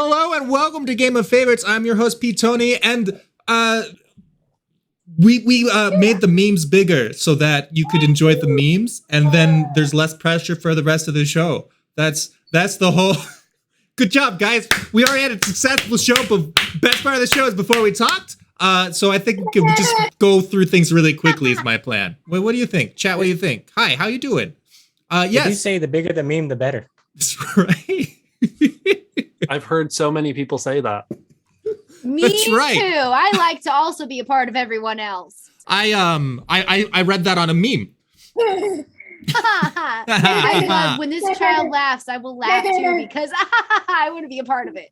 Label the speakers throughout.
Speaker 1: Hello and welcome to Game of Favorites. I'm your host, Pete Tony, and we made the memes bigger so that you could enjoy the memes, and then there's less pressure for the rest of the show. That's the whole. Good job, guys. We already had a successful show, but best part of the show is before we talked. So I think we can just go through things really quickly is my plan. What do you think? Chat, what do you think? Hi, how you doing? Yes.
Speaker 2: You say the bigger the meme, the better.
Speaker 1: That's right.
Speaker 3: I've heard so many people say that.
Speaker 4: Me
Speaker 1: That's right.
Speaker 4: too. I like to also be a part of everyone else.
Speaker 1: I read that on a meme.
Speaker 4: I love when this child laughs, I will laugh too because I want to be a part of it.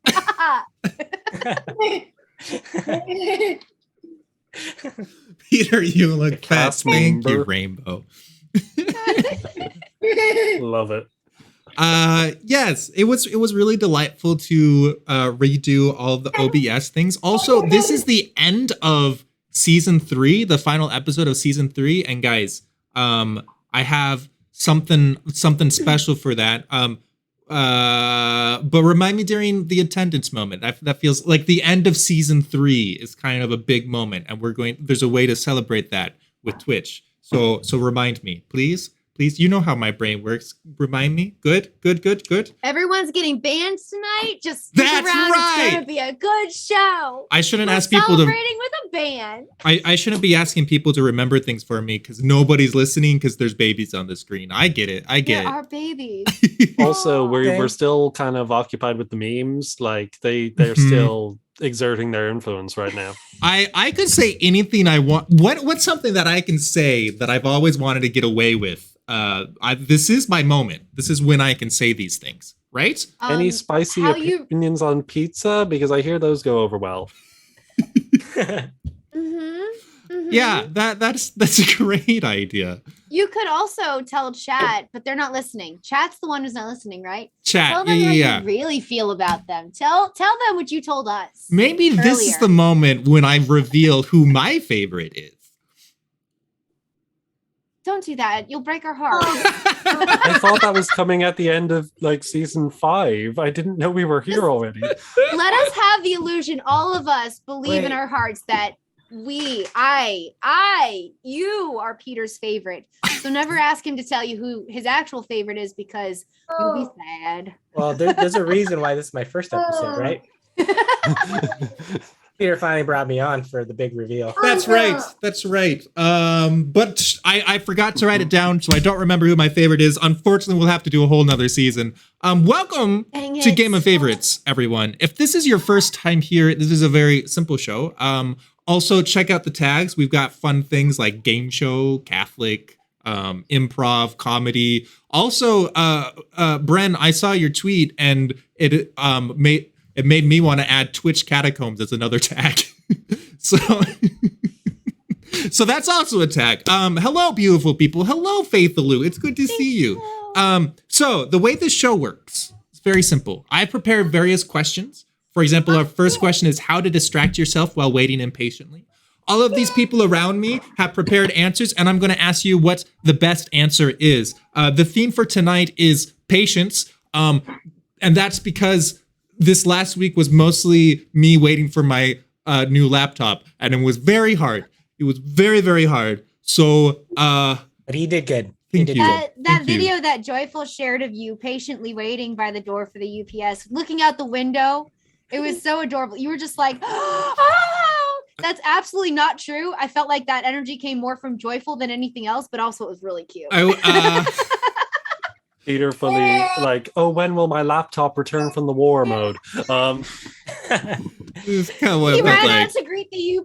Speaker 1: Peter, you look fat.
Speaker 3: cast
Speaker 1: Thank you,
Speaker 3: member.
Speaker 1: Rainbow.
Speaker 3: Love it.
Speaker 1: Yes, it was really delightful to redo all of the OBS things. Also, this is the end of season 3, the final episode of season 3, and guys, I have something special for that. But remind me during the attendance moment. That feels like the end of season 3 is kind of a big moment, and there's a way to celebrate that with Twitch. So remind me, please. You know how my brain works. Remind me. Good.
Speaker 4: Everyone's getting banned tonight. Just stick
Speaker 1: That's
Speaker 4: around.
Speaker 1: right.
Speaker 4: It's gonna be a good show.
Speaker 1: I shouldn't
Speaker 4: We're
Speaker 1: ask people to.
Speaker 4: celebrating with a ban.
Speaker 1: I shouldn't be asking people to remember things for me because nobody's listening because there's babies on the screen. I get it.
Speaker 4: There are babies.
Speaker 3: Also,
Speaker 2: Okay.
Speaker 3: we're still kind of occupied with the memes. Like they're
Speaker 1: Mhm.
Speaker 3: still exerting their influence right now.
Speaker 1: I could say anything I want. What's something that I can say that I've always wanted to get away with? This is my moment. This is when I can say these things, right?
Speaker 3: Any spicy
Speaker 4: how you-
Speaker 3: opinions on pizza? Because I hear those go over well.
Speaker 1: Yeah, that's a great idea.
Speaker 4: You could also tell chat, but they're not listening. Chat's the one who's not listening, right? Tell
Speaker 1: Chat,
Speaker 4: them how
Speaker 1: yeah.
Speaker 4: you really feel about them. Tell them what you told us.
Speaker 1: Maybe this is
Speaker 4: earlier.
Speaker 1: the moment when I reveal who my favorite is.
Speaker 4: Don't do that. You'll break our heart.
Speaker 3: I thought that was coming at the end of like season 5. I didn't know we were here already.
Speaker 4: Let us have the illusion, all of us believe in
Speaker 2: Wait.
Speaker 4: our hearts that you are Peter's favorite. So never ask him to tell you who his actual favorite is because you'll be sad.
Speaker 2: Well, there's a reason why this is my first episode, right? Peter finally brought me on for the big reveal.
Speaker 1: That's right. But I forgot to write it down, so I don't remember who my favorite is. Unfortunately, we'll have to do a whole nother season. Welcome
Speaker 4: Dang
Speaker 1: to
Speaker 4: it.
Speaker 1: Game of Favorites, everyone. If this is your first time here, this is a very simple show. Also, check out the tags. We've got fun things like game show, Catholic, improv, comedy. Also, Bren, I saw your tweet, and it made me want to add Twitch Catacombs as another tag. So that's also a tag. Hello, beautiful people. Hello, Faithaloo. It's good to see you. So the way this show works, it's very simple. I prepared various questions. For example, our first question is how to distract yourself while waiting impatiently. All of these people around me have prepared answers, and I'm going to ask you what the best answer is. The theme for tonight is patience, and that's because this last week was mostly me waiting for my new laptop, and it was very hard. It was very, very hard. So,
Speaker 2: But he did good.
Speaker 1: Thank
Speaker 2: He did
Speaker 1: you.
Speaker 2: good.
Speaker 4: That
Speaker 1: Thank you.
Speaker 4: video that Joyful shared of you patiently waiting by the door for the UPS, looking out the window, it was so adorable. You were just like, oh, that's absolutely not true. I felt like that energy came more from Joyful than anything else, but also it was really cute.
Speaker 3: Peter fully like, oh, when will my laptop return from the war mode?
Speaker 1: This is kind of what
Speaker 4: He
Speaker 1: it felt
Speaker 4: ran
Speaker 1: like.
Speaker 4: out to greet the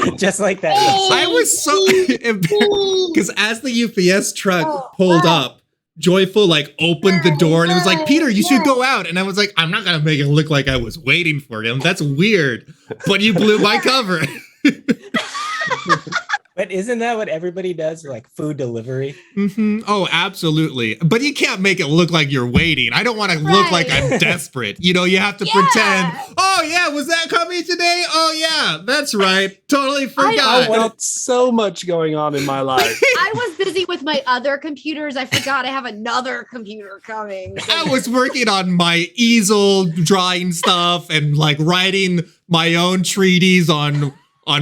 Speaker 4: UPS.
Speaker 2: Just like that.
Speaker 1: I was so because as the UPS truck pulled up, Joyful like opened the door and it was like, Peter, you should go out. And I was like, I'm not gonna make it look like I was waiting for him. That's weird. But you blew my cover.
Speaker 2: But isn't that what everybody does? Like food delivery?
Speaker 1: Oh, absolutely. But you can't make it look like you're waiting. I don't want to look like I'm desperate. You know, you have to pretend, oh, yeah, was that coming today? Oh, yeah, that's right. Totally forgot.
Speaker 3: I've got so much going on in my life.
Speaker 4: I was busy with my other computers. I forgot I have another computer coming.
Speaker 1: I was working on my easel drawing stuff and like writing my own treatise on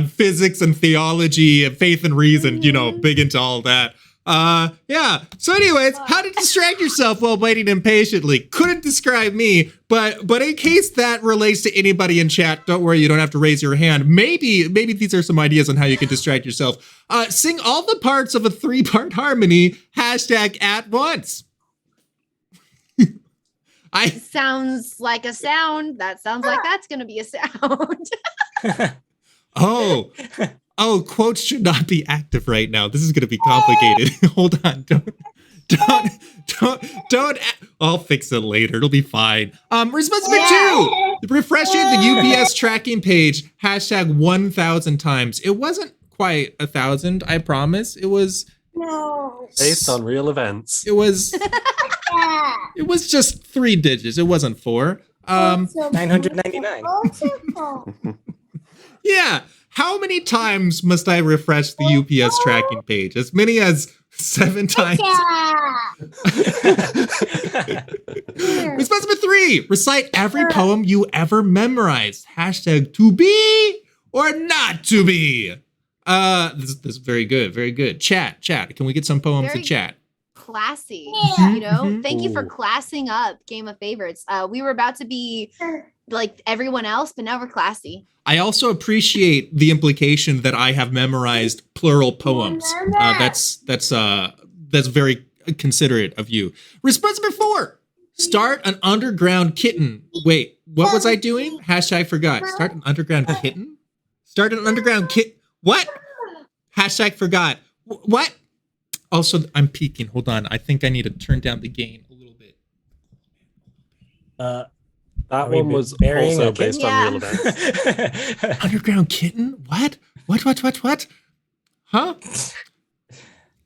Speaker 1: physics and theology and faith and reason, you know, big into all that. Yeah. So anyways, how to distract yourself while waiting impatiently. Couldn't describe me, but in case that relates to anybody in chat, don't worry, you don't have to raise your hand. Maybe these are some ideas on how you can distract yourself. Sing all the parts of a 3-part harmony, #at once.
Speaker 4: Sounds like a sound. That sounds like that's going to be a sound.
Speaker 1: Oh, quotes should not be active right now. This is going to be complicated. Hold on. Don't. I'll fix it later. It'll be fine. Response number 2. Refreshing the UPS tracking page, #1000 times. It wasn't quite 1,000, I promise. It was
Speaker 3: based on real events.
Speaker 1: It was just 3 digits. It wasn't 4.
Speaker 2: 999.
Speaker 1: Yeah. How many times must I refresh the UPS tracking page? As many as 7 times. Response number 3. Recite every poem you ever memorized. #to be or not to be. This is very good. Very good. Chat. Can we get some poems to chat?
Speaker 4: Classy, you know? Thank you for classing up Game of Favorites. We were about to be like everyone else, but now we're classy.
Speaker 1: I also appreciate the implication that I have memorized plural poems. That's very considerate of you. Response number 4. Start an underground kitten. Wait, what was I doing? #forgot. Start an underground kitten? Start an underground kit. What? #forgot. What? Also, I'm peeking. Hold on. I think I need to turn down the gain a little bit.
Speaker 3: That one was also based on real events.
Speaker 1: Underground kitten? What? What? Huh?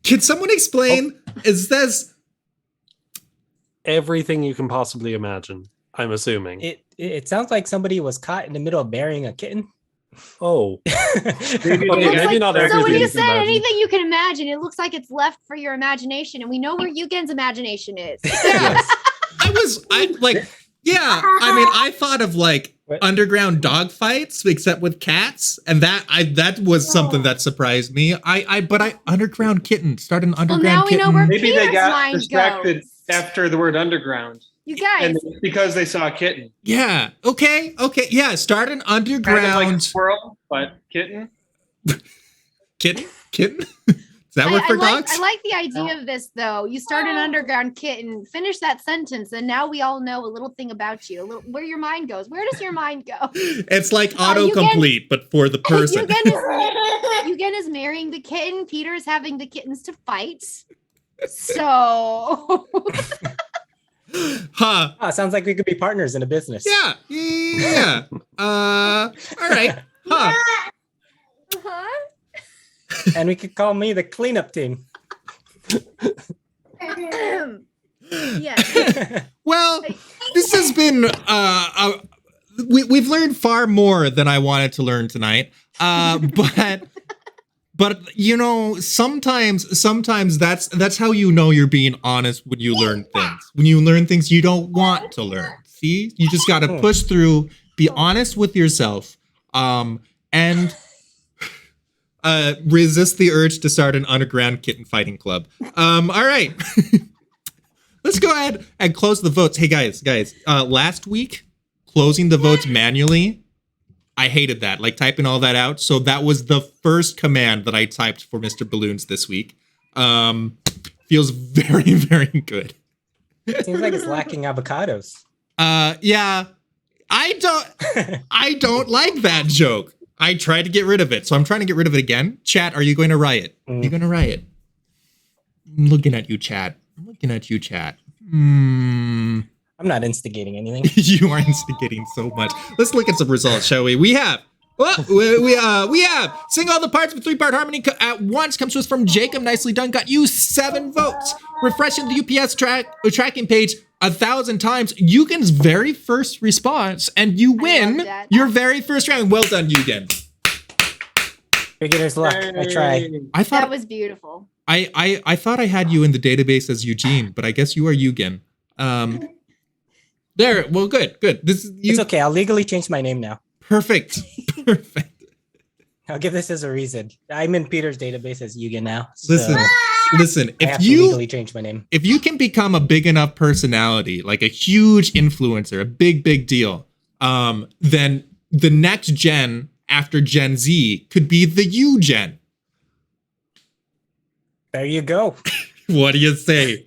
Speaker 1: Can someone explain? Is this
Speaker 3: everything you can possibly imagine? I'm assuming.
Speaker 2: It sounds like somebody was caught in the middle of burying a kitten.
Speaker 3: Oh,
Speaker 4: maybe not everything. So when you said anything you can imagine, it looks like it's left for your imagination, and we know where YOOGEN's imagination is.
Speaker 1: Yes. I thought of like underground dog fights, except with cats, and that was something that surprised me. But underground kitten. Start an underground kitten.
Speaker 4: Now we know where
Speaker 5: maybe
Speaker 4: Peter's
Speaker 5: they got
Speaker 4: mind
Speaker 5: distracted
Speaker 4: goes.
Speaker 5: after the word underground.
Speaker 4: You guys,
Speaker 5: and because they saw a kitten.
Speaker 1: Yeah. Okay. Yeah. Start an underground
Speaker 5: kind of like a squirrel, but kitten.
Speaker 1: Kitten. Does that work for dogs?
Speaker 4: I like the idea of this, though. You start an underground kitten, finish that sentence, and now we all know a little thing about you, where your mind goes. Where does your mind go?
Speaker 1: It's like autocomplete, but for the person.
Speaker 4: YOOGEN is marrying the kitten. Peter is having the kittens to fight. So...
Speaker 2: Huh. Sounds like we could be partners in a business.
Speaker 1: Yeah. All right. Huh.
Speaker 2: And we could call me the cleanup team.
Speaker 4: Yeah.
Speaker 1: Well, this has been we've learned far more than I wanted to learn tonight. But you know, sometimes that's how you know you're being honest when you learn things. When you learn things you don't want to learn. See? You just got to push through, be honest with yourself, and resist the urge to start an underground kitten fighting club. All right. Let's go ahead and close the votes. Hey guys, last week closing the votes manually, I hated that, like typing all that out. So that was the first command that I typed for Mr. Balloons this week. Feels very, very good.
Speaker 2: Seems like it's lacking avocados.
Speaker 1: Yeah. I don't like that joke. I tried to get rid of it, so I'm trying to get rid of it again. Chat, are you going to riot? Are you going to riot? I'm looking at you, chat.
Speaker 2: I'm not instigating anything.
Speaker 1: You are instigating so much. Let's look at some results, shall we? We have Well, we have sing all the parts with 3-part harmony at once comes to us from Jacob. Nicely done. Got you 7 votes. Refreshing the UPS tracking page 1,000 times. Yugen's very first response, and you win
Speaker 4: that.
Speaker 1: your very first round. Well done, Yugen.
Speaker 2: Beginner's luck. I try.
Speaker 1: I thought
Speaker 4: That was beautiful.
Speaker 1: I thought I had you in the database as Eugene, but I guess you are Yugen. There. Well, good. This is you.
Speaker 2: It's okay. I'll legally change my name now.
Speaker 1: Perfect.
Speaker 2: I'll give this as a reason. I'm in Peter's database as Yugen now. So
Speaker 1: Listen.
Speaker 2: I have to legally change my name.
Speaker 1: If you can become a big enough personality, like a huge influencer, a big deal, then the next gen after Gen Z could be the YOOGEN.
Speaker 2: There you go.
Speaker 1: What do you say?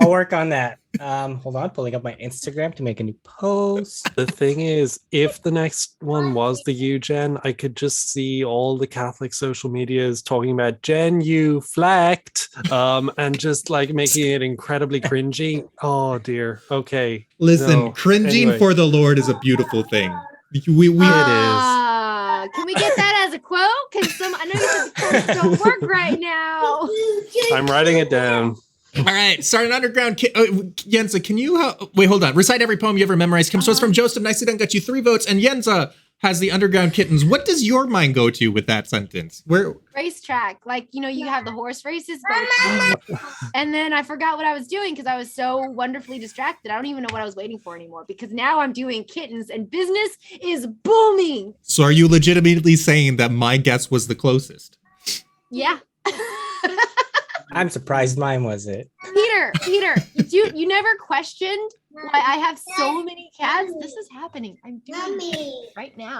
Speaker 2: I'll work on that. Hold on, pulling up my Instagram to make a new post.
Speaker 3: The thing is, if the next one was the Eugen, I could just see all the Catholic social medias talking about Gen U Flect, and just like making it incredibly cringy. Oh dear. Okay.
Speaker 1: Listen,
Speaker 3: No.
Speaker 1: cringing
Speaker 3: Anyway.
Speaker 1: for the Lord is a beautiful thing.
Speaker 4: Can we get that as a quote? Because I know your quotes don't work right now.
Speaker 3: I'm writing it down.
Speaker 1: All right, start an underground. YENZA, can you wait? Hold on. Recite every poem you ever memorized. Comes to us from Joseph. Nicely done. Got you 3 votes. And YENZA has the underground kittens. What does your mind go to with that sentence? Where?
Speaker 4: Racetrack, like you have the horse races, and then I forgot what I was doing because I was so wonderfully distracted. I don't even know what I was waiting for anymore because now I'm doing kittens and business is booming.
Speaker 1: So are you legitimately saying that my guess was the closest?
Speaker 4: Yeah.
Speaker 2: I'm surprised mine was it.
Speaker 4: Peter, you never questioned why I have so many cats. This is happening. I'm doing it right now.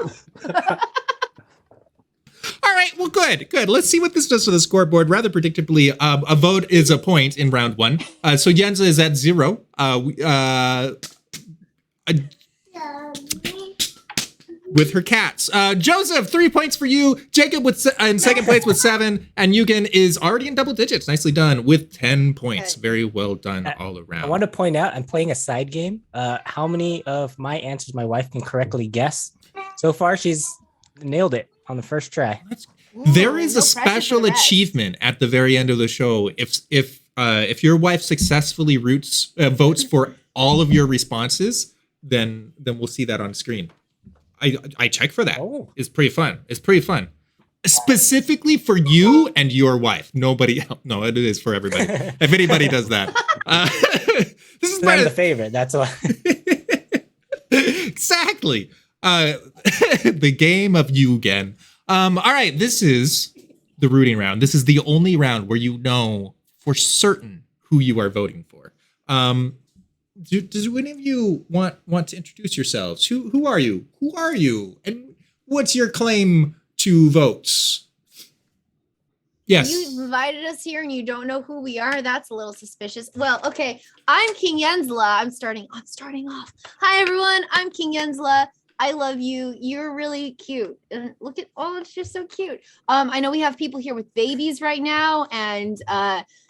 Speaker 1: All right, well, good. Let's see what this does to the scoreboard. Rather predictably, a vote is a point in round 1. So YENZA is at 0. With her cats. Joseph, 3 points for you. Jacob in second place with 7. And Yugen is already in double digits. Nicely done with 10 points.
Speaker 4: Good.
Speaker 1: Very well done all
Speaker 2: I
Speaker 1: around.
Speaker 2: want to point out I'm playing a side game. How many of my answers my wife can correctly guess? So far, she's nailed it on the first try.
Speaker 1: There is
Speaker 4: No
Speaker 1: a
Speaker 4: pressure for
Speaker 1: special
Speaker 4: the rest.
Speaker 1: achievement at the very end of the show. If your wife successfully votes for all of your responses, then we'll see that on screen. I check for that.
Speaker 2: Oh.
Speaker 1: It's pretty fun. Specifically for you and your wife. Nobody else. No, it is for everybody. If anybody does that. This is part
Speaker 2: I'm the
Speaker 1: of
Speaker 2: favorite. That's why.
Speaker 1: exactly. The game of Yugen. All right, this is the rooting round. This is the only round where you know for certain who you are voting for. Does any of you want to introduce yourselves? Who are you? Who are you? And what's your claim to votes? Yes.
Speaker 4: You invited us here and you don't know who we are. That's a little suspicious. Well, okay. I'm King YENZA. I'm starting off. Hi, everyone. I'm King YENZA. I love you. You're really cute. And look at, it's just so cute. I know we have people here with babies right now, and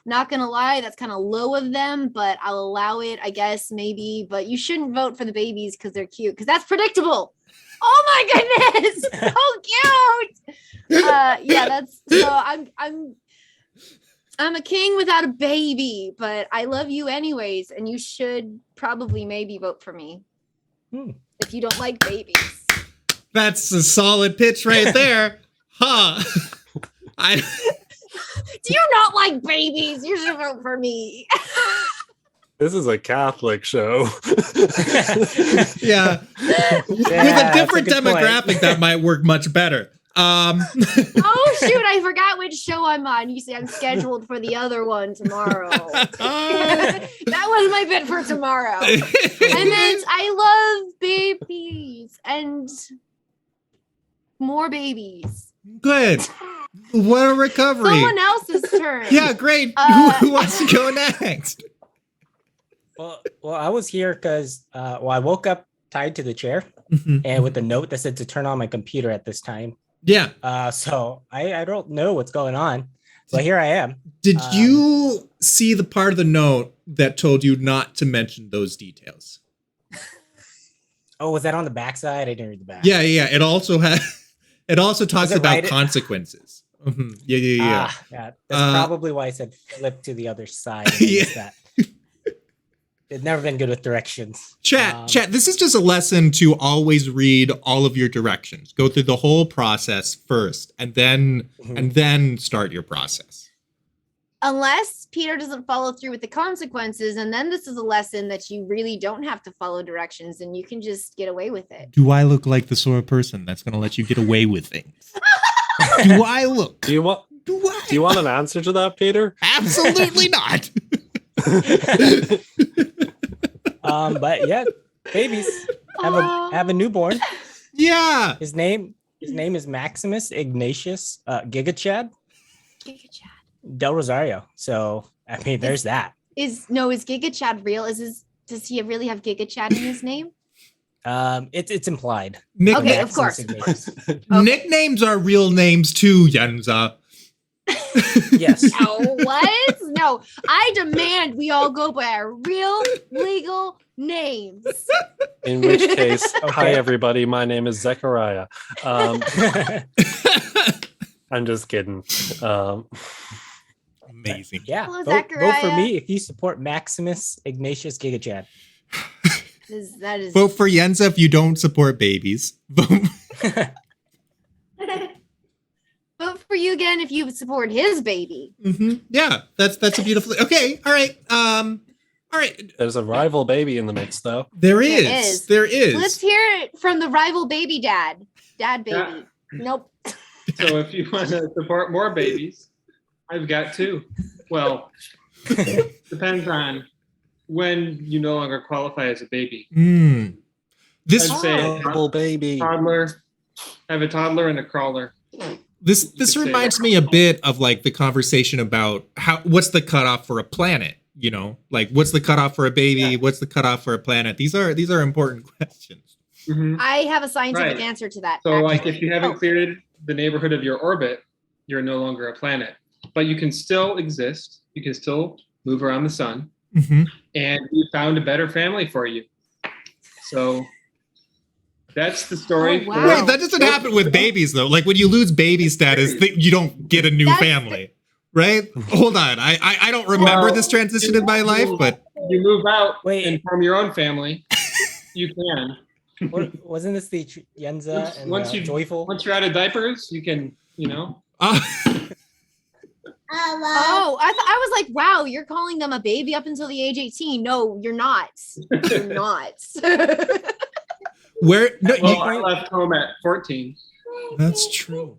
Speaker 4: not gonna lie, that's kind of low of them, but I'll allow it, I guess, maybe. But you shouldn't vote for the babies because they're cute, because that's predictable. Oh my goodness, so cute. Yeah, that's so. I'm a king without a baby, but I love you anyways, and you should probably maybe vote for me. If you don't like babies.
Speaker 1: That's a solid pitch right there. Huh.
Speaker 4: Do you not like babies? You should vote for me.
Speaker 3: This is a Catholic show.
Speaker 1: Yeah. With a
Speaker 2: that's
Speaker 1: different
Speaker 2: a good point.
Speaker 1: demographic, that might work much better.
Speaker 4: Oh shoot, I forgot which show I'm on. You see, I'm scheduled for the other one tomorrow. That was my bit for tomorrow. And then I love babies and more babies.
Speaker 1: Good. What a recovery.
Speaker 4: Someone else's turn.
Speaker 1: Yeah, great. Who wants to go next?
Speaker 2: Well, I was here because I woke up tied to the chair
Speaker 1: Mhm.
Speaker 2: and with a note that said to turn on my computer at this time.
Speaker 1: Yeah.
Speaker 2: So I don't know what's going on. So here I am.
Speaker 1: Did you see the part of the note that told you not to mention those details?
Speaker 2: Oh, was that on the backside? I didn't read the back.
Speaker 1: Yeah. It also talks
Speaker 2: it
Speaker 1: about
Speaker 2: right-
Speaker 1: consequences. Mhm. Yeah.
Speaker 2: Yeah. That's probably why I said flip to the other side.
Speaker 1: Yeah.
Speaker 2: That. It's never been good with directions.
Speaker 1: Chat. This is just a lesson to always read all of your directions. Go through the whole process first, and then start your process.
Speaker 4: Unless Peter doesn't follow through with the consequences, and then this is a lesson that you really don't have to follow directions, and you can just get away with it.
Speaker 1: Do I look like the sort of person that's going to let you get away with things? Do I look?
Speaker 3: Do you want an answer to that, Peter?
Speaker 1: Absolutely not.
Speaker 2: But yeah, babies have a newborn.
Speaker 1: Yeah.
Speaker 2: His name is Maximus Ignatius Gigachad Del Rosario. So I mean, there's that.
Speaker 4: Is Giga Chad real? Does he really have Giga Chad in his name?
Speaker 2: It's implied.
Speaker 4: Okay, of course.
Speaker 1: Nicknames are real names too, YENZA.
Speaker 2: Yes.
Speaker 4: No, what? No, I demand we all go by our real legal names.
Speaker 3: In which case, hi everybody, my name is Zechariah. I'm just kidding.
Speaker 1: Amazing.
Speaker 2: Yeah.
Speaker 4: Hello,
Speaker 2: Vote for
Speaker 4: Zachariah.
Speaker 2: me if you support Maximus Ignatius Gigachad.
Speaker 4: That is
Speaker 1: Vote for YENZA if you don't support babies. Vote.
Speaker 4: vote for you again if you support his baby.
Speaker 1: Yeah, that's a beautiful. Okay, all right. All right.
Speaker 3: There's a rival baby in the mix, though.
Speaker 1: There
Speaker 4: is.
Speaker 1: is. There is.
Speaker 4: Let's hear it from the rival baby dad. Dad baby.
Speaker 5: Yeah.
Speaker 4: Nope.
Speaker 5: So if you want to support more babies, I've got two. Well, depends on when you no longer qualify as a baby.
Speaker 1: This
Speaker 5: I'd say
Speaker 3: Rival baby.
Speaker 5: toddler. I have a toddler and a crawler.
Speaker 1: this
Speaker 5: could say
Speaker 1: reminds
Speaker 5: that.
Speaker 1: me a bit of like the conversation about what's the cutoff for a planet. You know, like what's the cutoff for a baby?
Speaker 5: Yeah.
Speaker 1: What's the cutoff for a planet? These are important questions.
Speaker 5: Mhm.
Speaker 4: I have a scientific
Speaker 5: Right.
Speaker 4: answer to that.
Speaker 5: So, like,
Speaker 4: actually.
Speaker 5: if you haven't
Speaker 4: Oh,
Speaker 5: cleared the neighborhood of your orbit, you're no longer a planet. But you can still exist. You can still move around the sun.
Speaker 1: Mhm.
Speaker 5: And we found a better family for you. So that's the story.
Speaker 4: Oh, wow.
Speaker 1: Wait, that doesn't happen with babies though. Like when you lose baby status, you don't get a new
Speaker 4: That's-
Speaker 1: family, right? Hold on, I don't remember
Speaker 5: Well,
Speaker 1: this transition in my life, but
Speaker 5: You move out
Speaker 2: Wait.
Speaker 5: and form your own family. You can.
Speaker 2: Wasn't this the YENZA and
Speaker 5: Once you-
Speaker 2: Joyful?
Speaker 5: Once you're out of diapers, you can,
Speaker 1: uh,
Speaker 4: Oh, I was like, wow, you're calling them a baby up until the age 18. No, you're not. You're not.
Speaker 1: where? No,
Speaker 5: well, I left home at 14.
Speaker 1: that's true.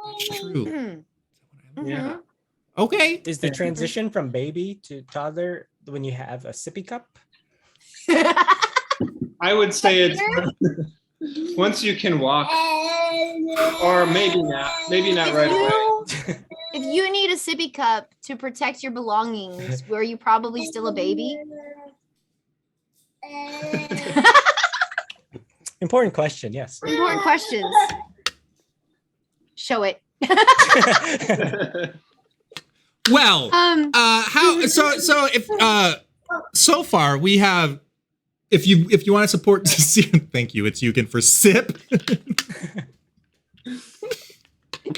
Speaker 1: That's true.
Speaker 4: Mhm.
Speaker 5: Yeah.
Speaker 1: Okay.
Speaker 2: Is the transition from baby to toddler when you have a sippy cup?
Speaker 5: I would say it's once you can walk, or maybe not right away.
Speaker 4: If you need a sippy cup to protect your belongings, were you probably still a baby?
Speaker 2: Important question, yes.
Speaker 4: Important questions. Show it.
Speaker 1: Well, how? So if so far we have. If you want to support, thank you. It's YOOGEN for sip.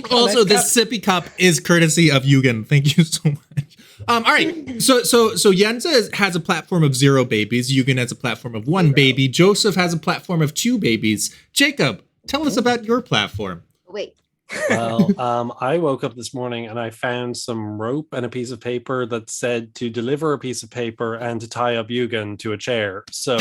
Speaker 1: Also, this sippy cup is courtesy of YOOGEN. Thank you so much. All right. So YENZA has a platform of 0 babies. YOOGEN has a platform of 1 baby. Joseph has a platform of 2 babies. Jacob, tell us about your platform.
Speaker 4: Wait.
Speaker 3: Well, I woke up this morning and I found some rope and a piece of paper that said to deliver a piece of paper and to tie up YOOGEN to a chair. So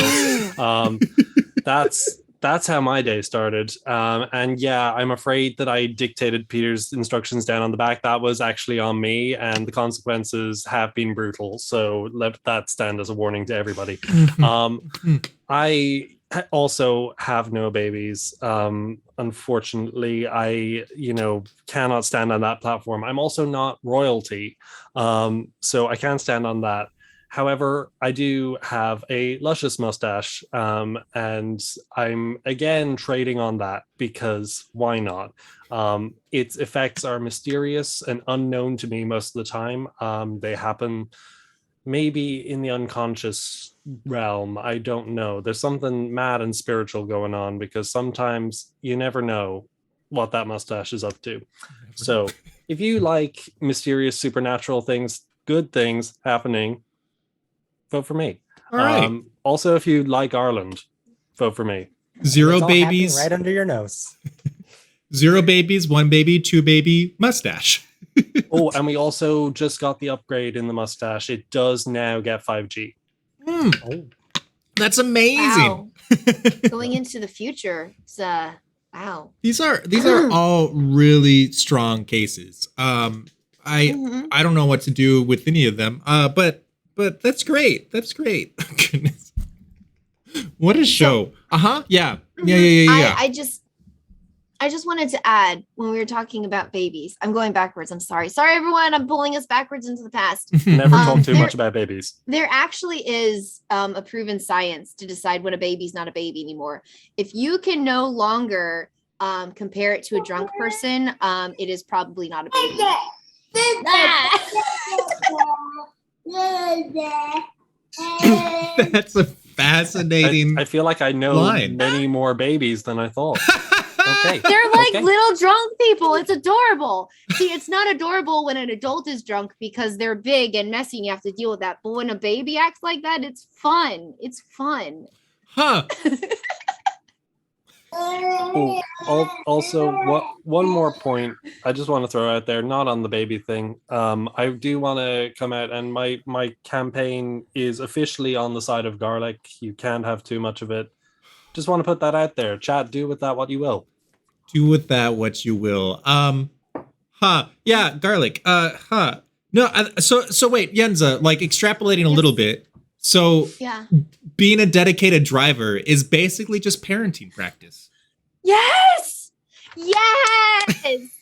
Speaker 3: that's how my day started. And yeah, I'm afraid that I dictated Peter's instructions down on the back. That was actually on me, and the consequences have been brutal. So let that stand as a warning to everybody. I also have no babies. Unfortunately, I cannot stand on that platform. I'm also not royalty, so I can't stand on that. However, I do have a luscious mustache, and I'm again trading on that because why not? Its effects are mysterious and unknown to me most of the time. They happen maybe in the unconscious realm. I don't know. There's something mad and spiritual going on, because sometimes you never know what that mustache is up to. So if you like mysterious supernatural things, good things happening, vote for me.
Speaker 1: All right.
Speaker 3: Also, if you like Ireland, vote for me.
Speaker 1: Zero
Speaker 2: It's all happening
Speaker 1: babies.
Speaker 2: right under your nose.
Speaker 1: 0 babies, 1 baby, 2 baby, mustache.
Speaker 3: Oh, and we also just got the upgrade in the mustache. It does now get 5G.
Speaker 2: Oh,
Speaker 1: That's amazing.
Speaker 4: Wow. Going into the future, it's wow.
Speaker 1: These are all really strong cases. I don't know what to do with any of them. But that's great. That's great. Goodness. What a show. Yeah. Yeah.
Speaker 4: I just wanted to add, when we were talking about babies, I'm going backwards. I'm sorry. Sorry, everyone. I'm pulling us backwards into the past.
Speaker 3: Never talk too
Speaker 4: there-
Speaker 3: much about babies.
Speaker 4: There actually is a proven science to decide when a baby's not a baby anymore. If you can no longer compare it to a drunk person, it is probably not a baby.
Speaker 1: That's a fascinating.
Speaker 3: I feel like I know
Speaker 1: line.
Speaker 3: many more babies than I thought. Okay.
Speaker 4: They're like
Speaker 3: Okay.
Speaker 4: little drunk people. It's adorable. See, it's not adorable when an adult is drunk because they're big and messy and you have to deal with that. But when a baby acts like that, it's fun. It's fun.
Speaker 1: Huh.
Speaker 3: Oh, also, one more point I just want to throw out there, not on the baby thing. I do want to come out, and my campaign is officially on the side of garlic. You can't have too much of it. Just want to put that out there. Chat, do with that what you will.
Speaker 1: Do with that what you will. Yeah, garlic. No, so wait, Yenza, like extrapolating a little bit. So
Speaker 4: Yeah.
Speaker 1: being a dedicated driver is basically just parenting practice.
Speaker 4: Yes.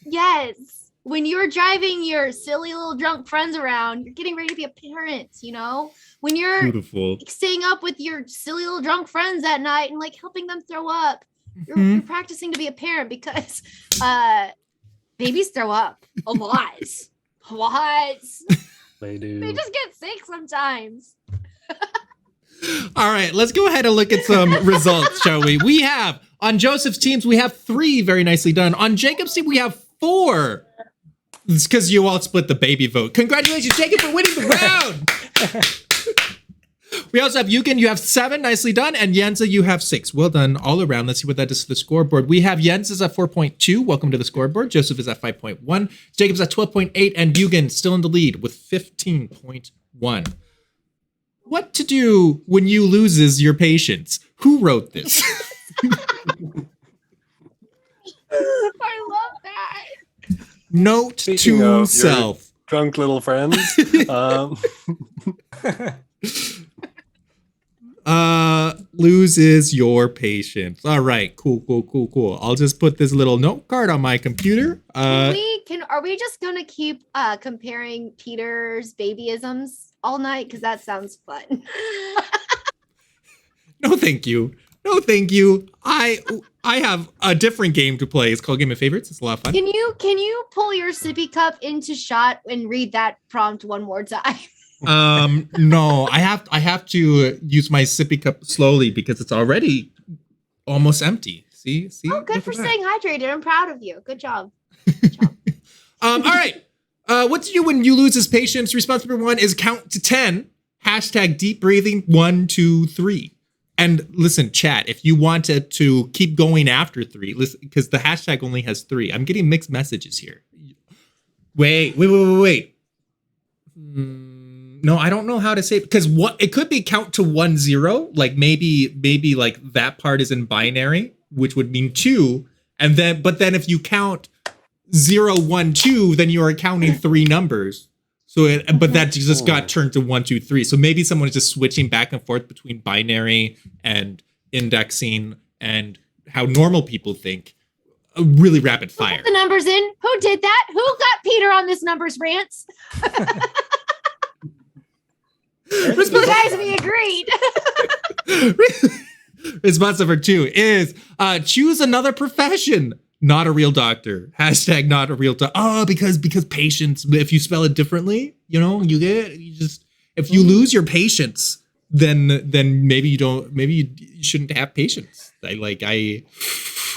Speaker 4: Yes. When you're driving your silly little drunk friends around, you're getting ready to be a parent, you know? When you're
Speaker 1: Beautiful.
Speaker 4: staying up with your silly little drunk friends at night and like helping them throw up, you're practicing to be a parent because babies throw up a lot. A lot.
Speaker 3: They do.
Speaker 4: They just get sick sometimes.
Speaker 1: All right, let's go ahead and look at some results, shall we? We have, on Joseph's teams, we have 3, very nicely done. On Jacob's team, we have 4. It's because you all split the baby vote. Congratulations, Jacob, for winning the round. We also have YOOGEN, you have 7, nicely done. And YENZA, you have 6. Well done all around. Let's see what that does to the scoreboard. We have YENZA's at 4.2. Welcome to the scoreboard. Joseph is at 5.1. Jacob's at 12.8. And YOOGEN still in the lead with 15.1. What to do when you loses your patience? Who wrote this?
Speaker 4: I love that.
Speaker 1: Note
Speaker 3: Speaking of
Speaker 1: to
Speaker 3: your
Speaker 1: self.
Speaker 3: drunk little friends.
Speaker 1: Loses your patience. All right, cool. I'll just put this little note card on my computer.
Speaker 4: Are we just gonna keep comparing Peter's babyisms all night? Because that sounds fun.
Speaker 1: No, thank you. I have a different game to play. It's called Game of Favorites. It's a lot of fun.
Speaker 4: Can you pull your sippy cup into shot and read that prompt one more time?
Speaker 1: No, I have to use my sippy cup slowly because it's already almost empty. See?
Speaker 4: Oh, good
Speaker 1: Look
Speaker 4: for
Speaker 1: at that.
Speaker 4: staying hydrated. I'm proud of you. Good job.
Speaker 1: All right. What to do when you lose his patience? Response number 1 is count to 10. Hashtag deep breathing. 1, 2, 3. And listen, chat, if you wanted to keep going after 3, listen, because the hashtag only has 3. I'm getting mixed messages here. Wait. No, I don't know how to say it, because it could be count to 1, 0. Like maybe like that part is in binary, which would mean 2. And then, but then if you count 0, 1, 2, then you are counting 3 numbers. So, but that just got turned to 1, 2, 3. So maybe someone is just switching back and forth between binary and indexing and how normal people think. A really rapid fire.
Speaker 4: Put the numbers in. Who did that? Who got Peter on this numbers rants? You guys, we agreed.
Speaker 1: Response number 2 is choose another profession. Not a real doctor. Hashtag not a real doctor. Oh, because patience. If you spell it differently, you know, If you lose your patience, then maybe you shouldn't have patience. I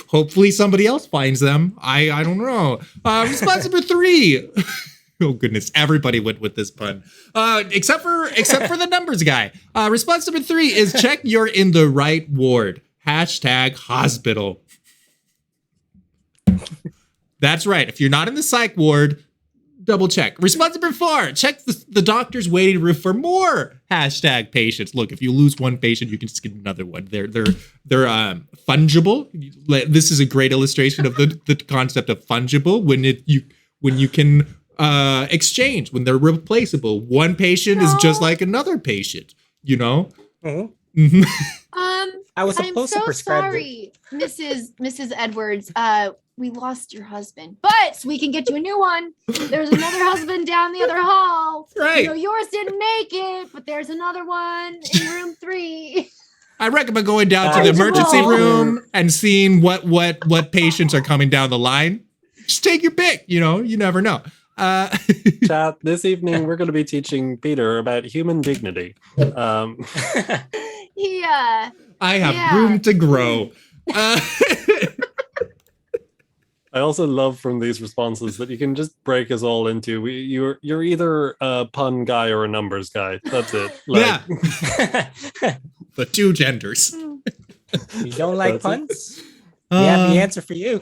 Speaker 1: hopefully somebody else finds them. I don't know. Response number 3. Oh goodness, everybody went with this pun. Except for the numbers guy. Response number 3 is check you're in the right ward. #hospital. That's right. If you're not in the psych ward, double check. Response number 4, check the doctor's waiting room for more #patients. Look, if you lose one patient, you can just get another one. They're fungible. This is a great illustration of the concept of fungible when you can exchange, when they're replaceable. One patient is just like another patient, you know?
Speaker 2: Mm-hmm. I was
Speaker 4: I'm
Speaker 2: supposed
Speaker 4: so
Speaker 2: to prescribe
Speaker 4: sorry, Mrs. Edwards. We lost your husband, but we can get you a new one. There's another husband down the other hall.
Speaker 1: Right.
Speaker 4: You know, yours didn't make it, but there's another one in room 3.
Speaker 1: I recommend going down to the emergency room and seeing what patients are coming down the line. Just take your pick, you know, you never know.
Speaker 3: Chat, this evening we're going to be teaching Peter about human dignity.
Speaker 4: Yeah.
Speaker 1: I have room to grow.
Speaker 3: I also love from these responses that you can just break us all into you're either a pun guy or a numbers guy. That's it.
Speaker 1: Yeah. The 2 genders.
Speaker 2: You don't like puns? We
Speaker 1: Uh,
Speaker 2: have the answer for you.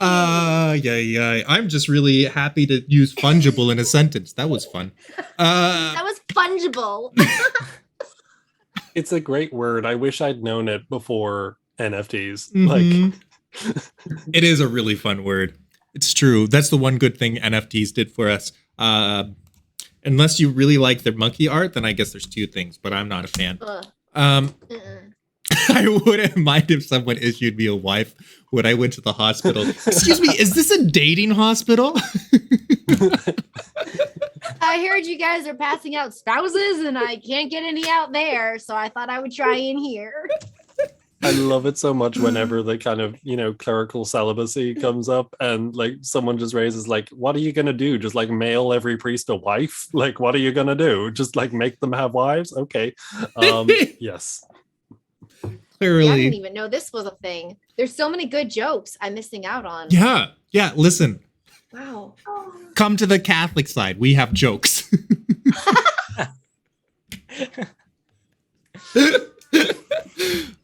Speaker 1: Yeah. I'm just really happy to use fungible in a sentence. That was fun.
Speaker 4: That was fungible.
Speaker 3: It's a great word. I wish I'd known it before NFTs.
Speaker 1: Mhm. It is a really fun word. It's true. That's the one good thing NFTs did for us. Unless you really like their monkey art, then I guess there's 2 things, but I'm not a fan. I wouldn't mind if someone issued me a wife when I went to the hospital. Excuse me, is this a dating hospital?
Speaker 4: I heard you guys are passing out spouses and I can't get any out there, so I thought I would try in here.
Speaker 3: I love it so much whenever the kind of, clerical celibacy comes up and like someone just raises like, what are you going to do? Just like mail every priest a wife? Like, what are you going to do? Just like make them have wives? Okay. Yes.
Speaker 1: Clearly.
Speaker 4: Yeah, I didn't even know this was a thing. There's so many good jokes I'm missing out on.
Speaker 1: Yeah. Listen,
Speaker 4: Wow.
Speaker 1: come to the Catholic side. We have jokes.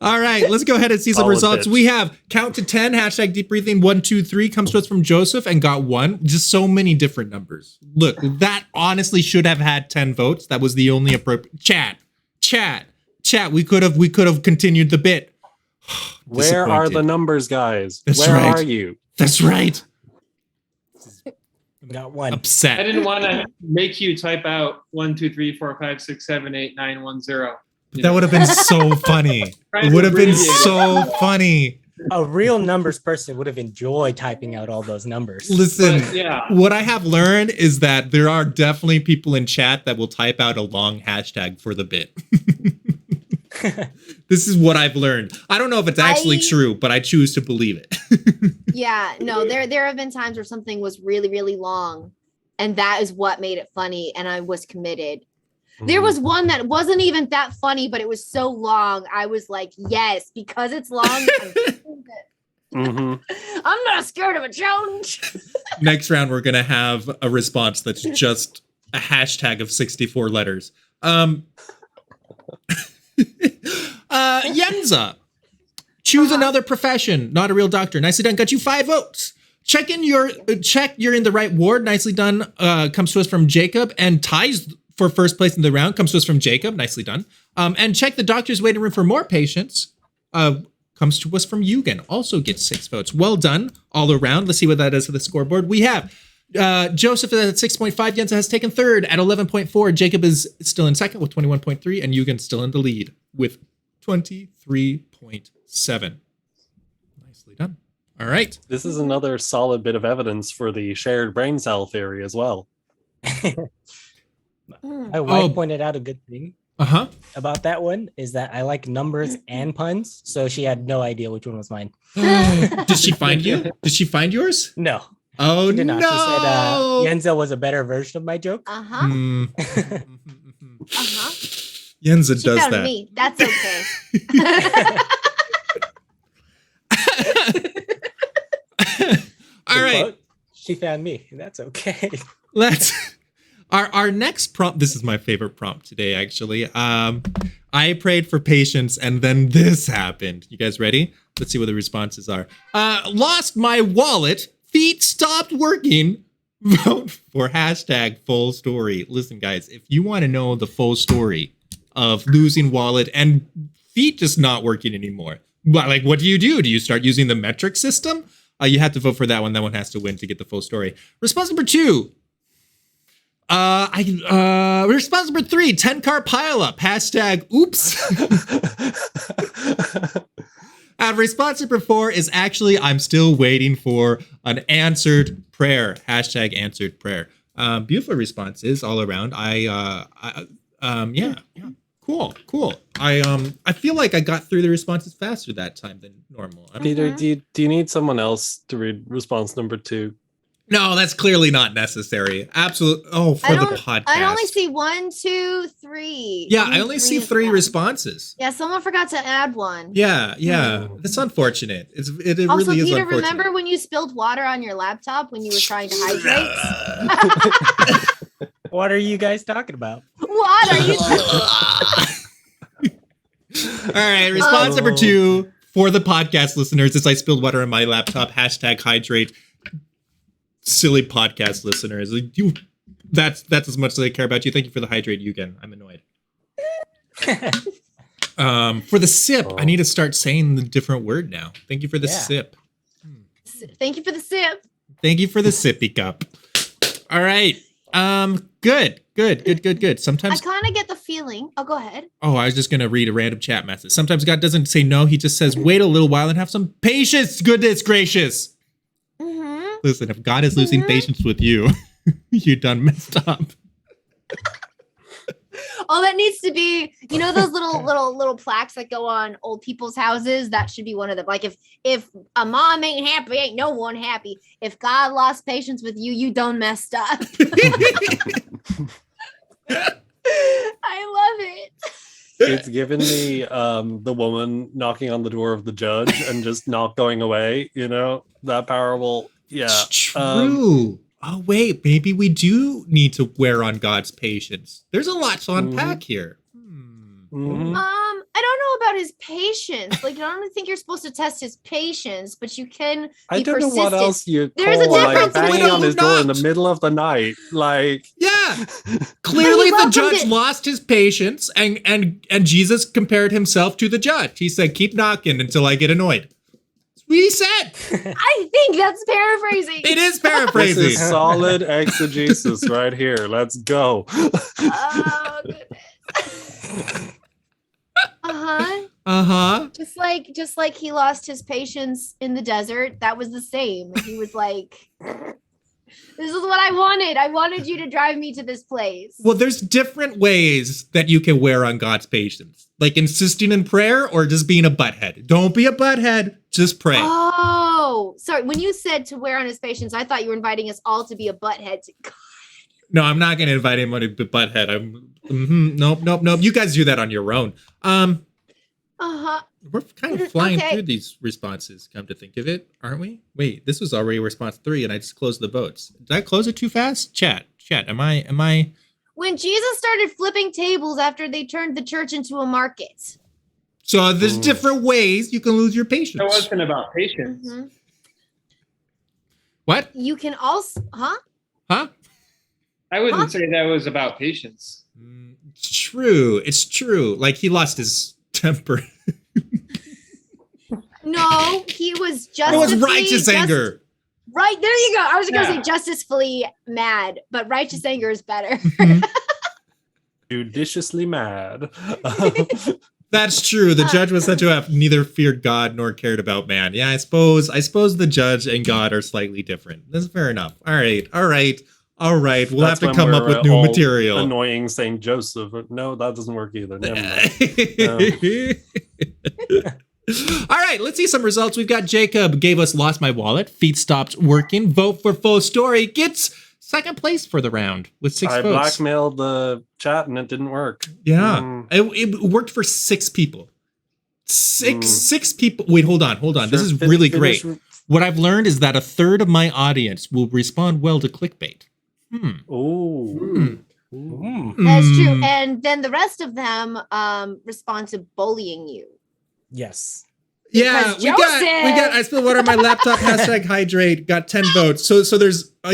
Speaker 1: All right, let's go ahead and see some
Speaker 3: Solid
Speaker 1: results.
Speaker 3: pitch.
Speaker 1: We have count to 10, #deep breathing, 1, 2, 3 comes to us from Joseph and got 1. Just so many different numbers. Look, that honestly should have had 10 votes. That was the only appropriate. Chat. We could have continued the bit.
Speaker 3: Where are the
Speaker 1: Disappointed.
Speaker 3: numbers, guys?
Speaker 1: That's
Speaker 3: Where
Speaker 1: right.
Speaker 3: are you?
Speaker 1: That's right.
Speaker 2: Got 1.
Speaker 5: I
Speaker 1: Upset.
Speaker 5: didn't want to make you type out 1, 2, 3, 4, 5, 6, 7, 8, 9, 1, 0.
Speaker 1: That would have been so funny. It would have been so funny.
Speaker 2: A real numbers person would have enjoyed typing out all those numbers.
Speaker 1: Listen,
Speaker 5: But, yeah.
Speaker 1: what I have learned is that there are definitely people in chat that will type out a long hashtag for the bit. This is what I've learned. I don't know if it's actually true, but I choose to believe it.
Speaker 4: Yeah, no, there have been times where something was really, really long, and that is what made it funny, and I was committed. There was one that wasn't even that funny, but it was so long. I was like, yes, because it's long.
Speaker 3: Mhm.
Speaker 4: I'm not scared of a challenge.
Speaker 1: Next round, we're going to have a response that's just a hashtag of 64 letters. YENZA. Choose another profession, not a real doctor. Nicely done. Got you 5 votes. Check you're in the right ward. Nicely done. Comes to us from Jacob, and ties for first place in the round comes to us from Jacob. Nicely done. And check the doctor's waiting room for more patients. Comes to us from YOOGEN. Also gets 6 votes. Well done all around. Let's see what that is for the scoreboard. We have Joseph at 6.5. YENZA has taken 3rd at 11.4. Jacob is still in 2nd with 21.3. And YOOGEN still in the lead with 23.7. Nicely done. All right.
Speaker 3: This is another solid bit of evidence for the shared brain cell theory as well.
Speaker 2: My wife pointed out a good thing
Speaker 1: Uh-huh.
Speaker 2: about that one is that I like numbers and puns, so she had no idea which one was mine.
Speaker 1: Did she find you? Did she find yours?
Speaker 2: No.
Speaker 1: Oh
Speaker 2: She did
Speaker 1: no!
Speaker 2: not. She said Yenza was a better version of my joke.
Speaker 4: Uh-huh.
Speaker 1: Mm.
Speaker 4: Uh-huh.
Speaker 1: Yenza
Speaker 4: She
Speaker 1: does
Speaker 4: found
Speaker 1: that.
Speaker 4: me. That's okay.
Speaker 1: All
Speaker 2: Good
Speaker 1: right.
Speaker 2: quote. She found me. That's okay.
Speaker 1: Let's our next prompt. This is my favorite prompt today, actually. I prayed for patience and then this happened. You guys ready? Let's see what the responses are. Lost my wallet, feet stopped working. Vote for hashtag full story. Listen, guys, if you want to know the full story of losing wallet and feet just not working anymore, like what do? Do you start using the metric system? You have to vote for that one. That one has to win to get the full story. Response number 2. Response number 3, 10-car pileup. Hashtag oops. And response number 4 is actually, I'm still waiting for an answered prayer. Hashtag answered prayer. Beautiful responses all around. Yeah. Cool. I feel like I got through the responses faster that time than normal.
Speaker 3: Peter, do you need someone else to read response number 2?
Speaker 1: No, that's clearly not necessary. Absolutely. Oh, for the podcast.
Speaker 4: I only see 1, 2, 3.
Speaker 1: Yeah, I only see 3
Speaker 4: responses.
Speaker 1: responses.
Speaker 4: Yeah, someone forgot to add one.
Speaker 1: Yeah. That's unfortunate. It
Speaker 4: Also,
Speaker 1: really is
Speaker 4: Peter,
Speaker 1: unfortunate.
Speaker 4: remember when you spilled water on your laptop when you were trying to hydrate?
Speaker 2: What are you guys talking about?
Speaker 4: What are you?
Speaker 1: All right, response number 2 for the podcast listeners is I spilled water on my laptop. Hashtag hydrate. Silly podcast listeners. That's as much as I care about you. Thank you for the hydrate, YOOGEN. I'm annoyed. For the sip, I need to start saying the different word now. Thank you for the sip.
Speaker 4: Thank you for the sip.
Speaker 1: Thank you for the sippy cup. All right. Good. Sometimes
Speaker 4: I kind of get the feeling. Oh, go ahead.
Speaker 1: I was just gonna read a random chat message. Sometimes God doesn't say no, he just says, wait a little while and have some patience, goodness gracious.
Speaker 4: Mm-hmm.
Speaker 1: Listen, if God is losing patience with you, you done messed up.
Speaker 4: Oh, that needs to be, those little plaques that go on old people's houses. That should be one of them. Like if a mom ain't happy, ain't no one happy. If God lost patience with you, you done messed up. I love it.
Speaker 3: It's given me the woman knocking on the door of the judge and just not going away, that parable. Yeah.
Speaker 1: It's true. Oh, wait, maybe we do need to wear on God's patience. There's a lot to unpack here.
Speaker 3: Mhm.
Speaker 4: I don't know about his patience. Like, I don't think you're supposed to test his patience, but you can be
Speaker 3: I don't
Speaker 4: persistent.
Speaker 3: know what else you
Speaker 4: There's a
Speaker 3: call
Speaker 4: difference
Speaker 3: banging
Speaker 1: between-
Speaker 3: on his door in the
Speaker 1: Not.
Speaker 3: middle of the night. Like,
Speaker 1: Yeah. Clearly the
Speaker 4: welcomed
Speaker 1: judge
Speaker 4: it.
Speaker 1: lost his patience and Jesus compared himself to the judge. He said, keep knocking until I get annoyed. That's what he said.
Speaker 4: I think that's paraphrasing.
Speaker 1: It is
Speaker 3: this
Speaker 1: paraphrasing.
Speaker 3: is solid exegesis right here. Let's go.
Speaker 4: Oh, goodness. Uh-huh.
Speaker 1: Uh-huh.
Speaker 4: Just like he lost his patience in the desert. That was the same. He was like, this is what I wanted. I wanted you to drive me to this place.
Speaker 1: Well, there's different ways that you can wear on God's patience. Like insisting in prayer or just being a butthead. Don't be a butthead. Just pray.
Speaker 4: Oh, sorry. When you said to wear on his patience, I thought you were inviting us all to be a butthead.
Speaker 1: No, I'm not going to invite anyone to be butthead. Nope. You guys do that on your own.
Speaker 4: Uh-huh.
Speaker 1: We're kind of flying
Speaker 4: Okay.
Speaker 1: through these responses, come to think of it, aren't we? Wait, this was already response 3 and I just closed the votes. Did I close it too fast? Chat, am I?
Speaker 4: When Jesus started flipping tables after they turned the church into a market.
Speaker 1: So there's different ways you can lose your patience.
Speaker 5: That wasn't about patience.
Speaker 4: Mm-hmm.
Speaker 1: What?
Speaker 4: You can also, huh?
Speaker 1: Huh?
Speaker 5: I wouldn't say that was about patience.
Speaker 1: It's true. Like he lost his temper.
Speaker 4: No, he was just.
Speaker 1: It was righteous anger.
Speaker 4: Right, there you go. I was going to
Speaker 5: Yeah.
Speaker 4: say justicefully mad, but righteous anger is better.
Speaker 3: Judiciously mad.
Speaker 1: That's true. The judge was said to have neither feared God nor cared about man. Yeah, I suppose the judge and God are slightly different. That's fair enough. All right. We'll
Speaker 3: That's
Speaker 1: have to
Speaker 3: when
Speaker 1: come up
Speaker 3: we're,
Speaker 1: with new
Speaker 3: all
Speaker 1: material.
Speaker 3: Annoying Saint Joseph. No, that doesn't work either. Never mind.
Speaker 1: All right, let's see some results. We've got Jacob gave us Lost My Wallet. Feet stopped working. Vote for Faux Story. Gets second place for the round with 6
Speaker 3: I
Speaker 1: votes.
Speaker 3: blackmailed the chat and it didn't work.
Speaker 1: Yeah, it worked for 6 people. Six people. Wait, hold on. This is really great. What I've learned is that a third of my audience will respond well to clickbait.
Speaker 4: That's true. And then the rest of them respond to bullying you.
Speaker 2: Yes.
Speaker 1: Yeah, we got I spilled water on my laptop, #hydrate, got 10 votes. So there's So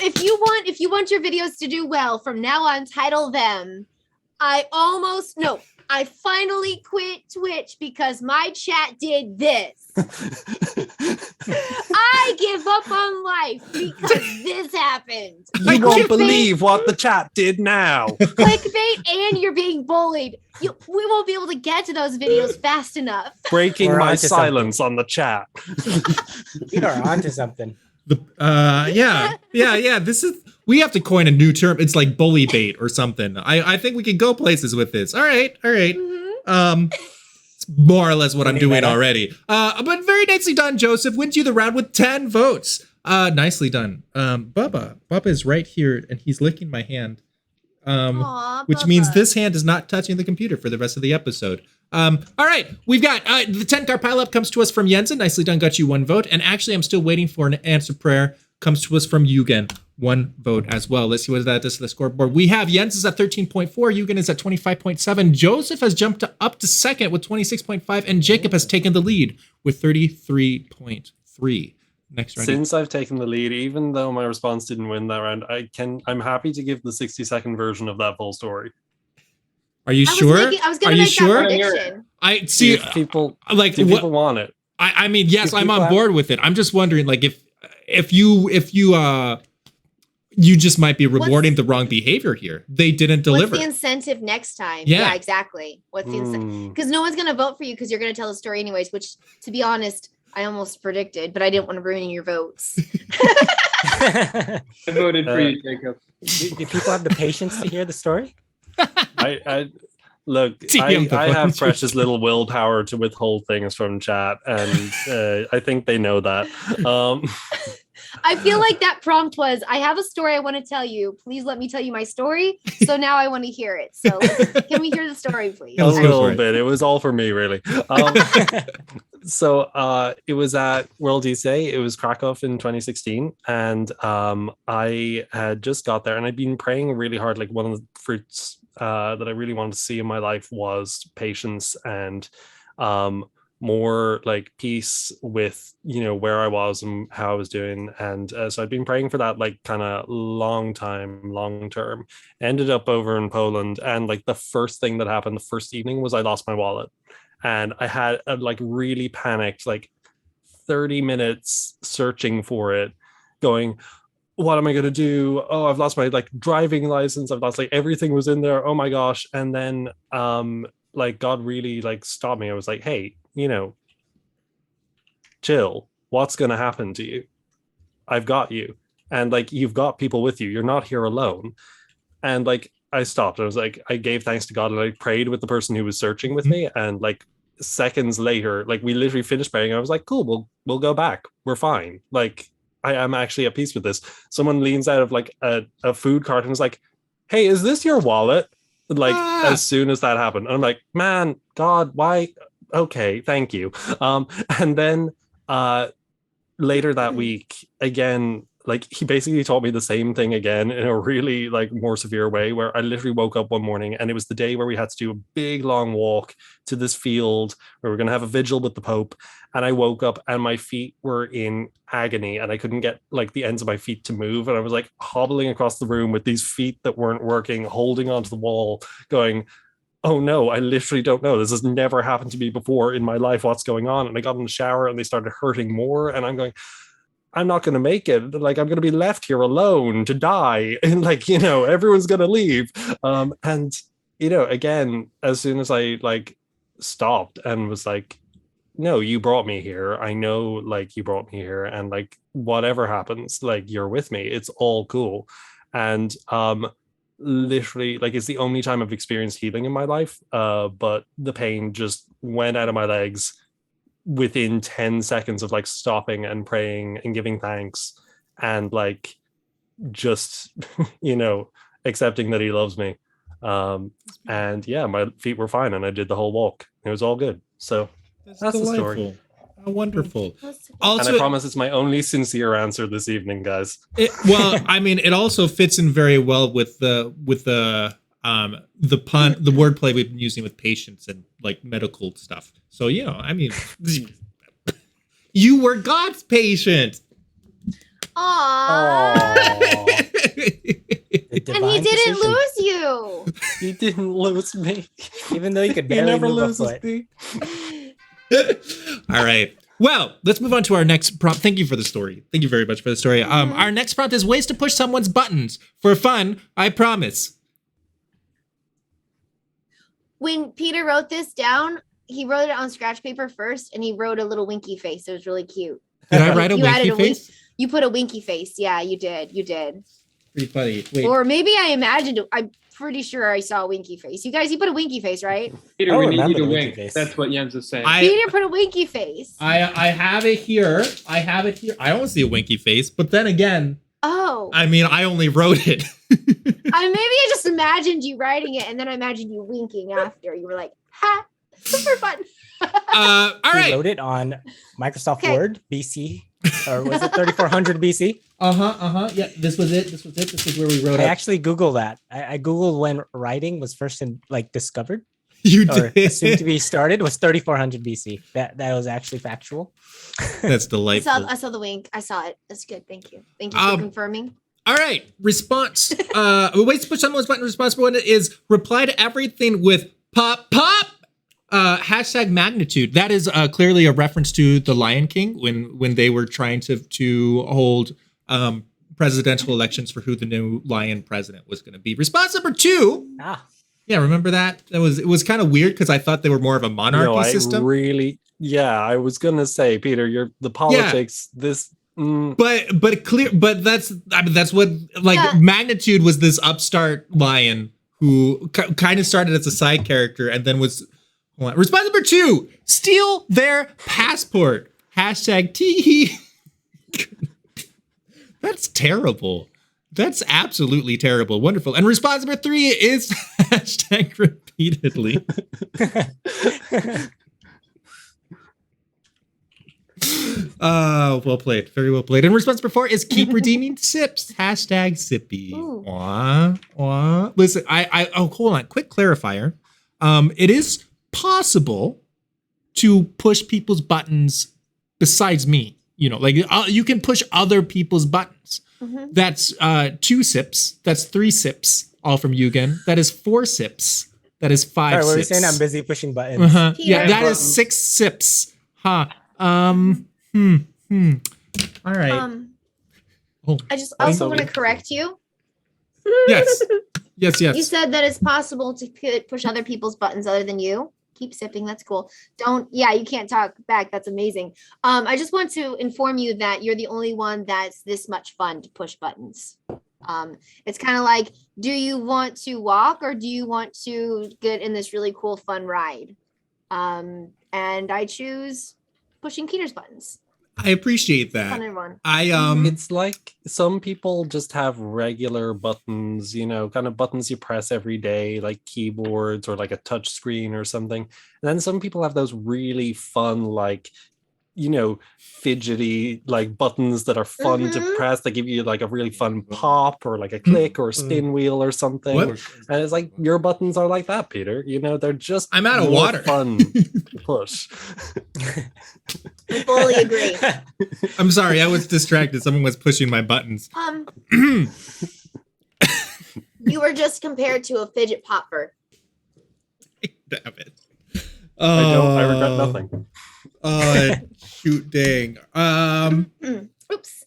Speaker 4: if you want your videos to do well, from now on title them I finally quit Twitch because my chat did this. I give up on life because this happened.
Speaker 3: You won't believe what the chat did now.
Speaker 4: Clickbait and you're being bullied. We won't be able to get to those videos fast enough.
Speaker 3: Breaking my silence on the chat.
Speaker 2: You are onto something.
Speaker 1: This is, we have to coin a new term. It's like bully bait or something. I think we can go places with this. All right.
Speaker 4: Mm-hmm.
Speaker 1: It's more or less what I'm doing already. But very nicely done, Joseph. Wins you the round with 10 votes. Nicely done. Bubba is right here and he's licking my hand. Which means this hand is not touching the computer for the rest of the episode. All right, we've got the 10-card pileup comes to us from YENZA. Nicely done, got you 1 vote. And actually, I'm still waiting for an answer prayer. Comes to us from YOOGEN, 1 vote as well. Let's see what that does to the scoreboard. We have YENZA's at 13.4, YOOGEN is at 25.7. Joseph has jumped up to second with 26.5, and Jacob has taken the lead with 33.3. Next round.
Speaker 3: Since I've taken the lead, even though my response didn't win that round, I'm happy to give the 60-second version of that full story.
Speaker 1: Are you sure?
Speaker 4: I was going to make that prediction.
Speaker 1: I see.
Speaker 3: People
Speaker 1: people
Speaker 3: want it.
Speaker 1: I mean, yes, I'm on board with it. I'm just wondering, like, if you just might be rewarding the wrong behavior here. They didn't deliver.
Speaker 4: What's the incentive next time?
Speaker 1: Yeah,
Speaker 4: exactly. What's the incentive? Because no one's going to vote for you because you're going to tell the story anyways. Which, to be honest, I almost predicted, but I didn't want to ruin your votes.
Speaker 5: I voted for you, Jacob.
Speaker 2: Do people have the patience to hear the story?
Speaker 3: I have precious little willpower to withhold things from chat, and I think they know that.
Speaker 4: I feel like that prompt was, I have a story I want to tell you. Please let me tell you my story. So now I want to hear it. So can we hear the story, please?
Speaker 3: A little bit. It was all for me, really. So it was at World Youth Day. It was Krakow in 2016. And I had just got there and I'd been praying really hard. Like, one of the fruits that I really wanted to see in my life was patience and more like peace with, where I was and how I was doing. And so I'd been praying for that, like, kind of long term. Ended up over in Poland, and like the first thing that happened the first evening was I lost my wallet. And I had really panicked, like 30 minutes searching for it, going, what am I going to do? Oh, I've lost my driving license. I've lost everything was in there. Oh my gosh. And then God really stopped me. I was like, hey, chill. What's going to happen to you? I've got you. And you've got people with you. You're not here alone. And I stopped. I was I gave thanks to God, and I prayed with the person who was searching with me. And seconds later, we literally finished praying. I was like, cool, we'll go back. We're fine. I am actually at peace with this. Someone leans out of a food cart and is like, hey, is this your wallet? As soon as that happened, and I'm like, man, God, why? Okay, thank you. And then later that week, again, he basically taught me the same thing again in a really more severe way, where I literally woke up one morning and it was the day where we had to do a big long walk to this field where we're going to have a vigil with the Pope. And I woke up and my feet were in agony and I couldn't get the ends of my feet to move. And I was hobbling across the room with these feet that weren't working, holding onto the wall, going, oh no, I literally don't know. This has never happened to me before in my life. What's going on? And I got in the shower and they started hurting more. And I'm going, I'm not going to make it. I'm going to be left here alone to die. And everyone's going to leave. And, again, as soon as I stopped and was no, you brought me here. I know you brought me here, and whatever happens, you're with me. It's all cool. And literally like it's the only time I've experienced healing in my life. But the pain just went out of my legs within 10 seconds of like stopping and praying and giving thanks and like just accepting that he loves me. And yeah, my feet were fine and I did the whole walk. It was all good. So that's the story.
Speaker 1: How wonderful.
Speaker 3: And
Speaker 1: Also,
Speaker 3: I promise it's my only sincere answer this evening, guys.
Speaker 1: it also fits in very well with the wordplay we've been using with patients and like medical stuff. So you were God's patient.
Speaker 4: Aww. And he didn't lose you.
Speaker 3: He didn't lose me.
Speaker 2: Even though you could
Speaker 3: He
Speaker 2: barely
Speaker 3: never
Speaker 2: move a
Speaker 3: loses
Speaker 2: foot.
Speaker 3: me.
Speaker 1: All right. Well, let's move on to our next prompt. Thank you for the story. Thank you very much for the story. Our next prompt is ways to push someone's buttons for fun. I promise.
Speaker 4: When Peter wrote this down, he wrote it on scratch paper first, and he wrote a little winky face. It was really cute.
Speaker 1: Did I write a
Speaker 4: You added
Speaker 1: winky
Speaker 4: a wink-
Speaker 1: face?
Speaker 4: You put a winky face. Yeah, you did. You did.
Speaker 1: Pretty funny. Wait.
Speaker 4: Or maybe I imagined it. I'm pretty sure I saw a winky face. You guys, you put a winky face, right?
Speaker 5: Peter,
Speaker 2: I
Speaker 5: we need
Speaker 2: remember
Speaker 5: you to
Speaker 2: the winky
Speaker 5: wink.
Speaker 2: face.
Speaker 5: That's what Jens is saying.
Speaker 4: Peter put a winky face.
Speaker 1: I have it here. I don't see a winky face, but then again,
Speaker 4: Oh.
Speaker 1: I mean, I only wrote it.
Speaker 4: Maybe I just imagined you writing it, and then I imagined you winking after. You were like, ha, super fun.
Speaker 1: All
Speaker 2: He
Speaker 1: right.
Speaker 2: wrote it on Microsoft
Speaker 4: Okay.
Speaker 2: Word, BC, or was it 3400 BC?
Speaker 1: Yeah, this was it. This is where we wrote
Speaker 2: I
Speaker 1: it.
Speaker 2: actually Googled that. I Googled when writing was first discovered
Speaker 1: You
Speaker 2: or
Speaker 1: did.
Speaker 2: assumed to be started was 3400 BC. That was actually factual.
Speaker 1: That's delightful.
Speaker 4: I saw the wink. I saw it. That's good. Thank you. Thank you for confirming.
Speaker 1: All right. Response. Ways to push someone's button. Response one is reply to everything with pop pop. Hashtag magnitude. That is clearly a reference to the Lion King when they were trying to hold presidential elections for who the new lion president was going to be. Response number 2. Yeah, remember that? It was kind of weird because I thought they were more of a monarchy system.
Speaker 3: I was gonna say, Peter, the politics. This,
Speaker 1: but that's what magnitude was. This upstart lion who kind of started as a side character and then was. Response number 2: steal their passport. Hashtag tee. That's terrible. That's absolutely terrible. Wonderful. And response number 3 is hashtag repeatedly. Well played. Very well played. And response number 4 is keep redeeming sips. Hashtag sippy. Wah, wah. Listen, hold on. Quick clarifier. It is possible to push people's buttons besides me. You can push other people's buttons. Mm-hmm. That's 2 sips. That's 3 sips, all from YOOGEN. That is 4 sips. That is 5 sips.
Speaker 2: What are you saying? I'm busy pushing buttons.
Speaker 1: Uh-huh. Yeah, that is 6 sips. Huh. All right.
Speaker 4: I just also want to correct you.
Speaker 1: Yes.
Speaker 4: You said that it's possible to push other people's buttons other than you. Keep sipping. That's cool. You can't talk back. That's amazing. I just want to inform you that you're the only one that's this much fun to push buttons. It's kind of like, do you want to walk or do you want to get in this really cool, fun ride? And I choose pushing Peter's buttons.
Speaker 1: I appreciate that.
Speaker 4: Fun and fun.
Speaker 3: It's like some people just have regular buttons, kind of buttons you press every day, like keyboards or like a touch screen or something. And then some people have those really fun, like, fidgety, like buttons that are fun to press. They give you like a really fun pop or like a click or a spin wheel or something.
Speaker 1: What?
Speaker 3: And it's like your buttons are like that, Peter. They're just
Speaker 1: I'm out of
Speaker 3: more
Speaker 1: water.
Speaker 3: Fun to push.
Speaker 4: I fully agree.
Speaker 1: I'm sorry, I was distracted. Someone was pushing my buttons.
Speaker 4: You were just compared to a fidget popper.
Speaker 1: Damn it.
Speaker 3: I regret nothing.
Speaker 1: Shoot, dang.
Speaker 4: Oops.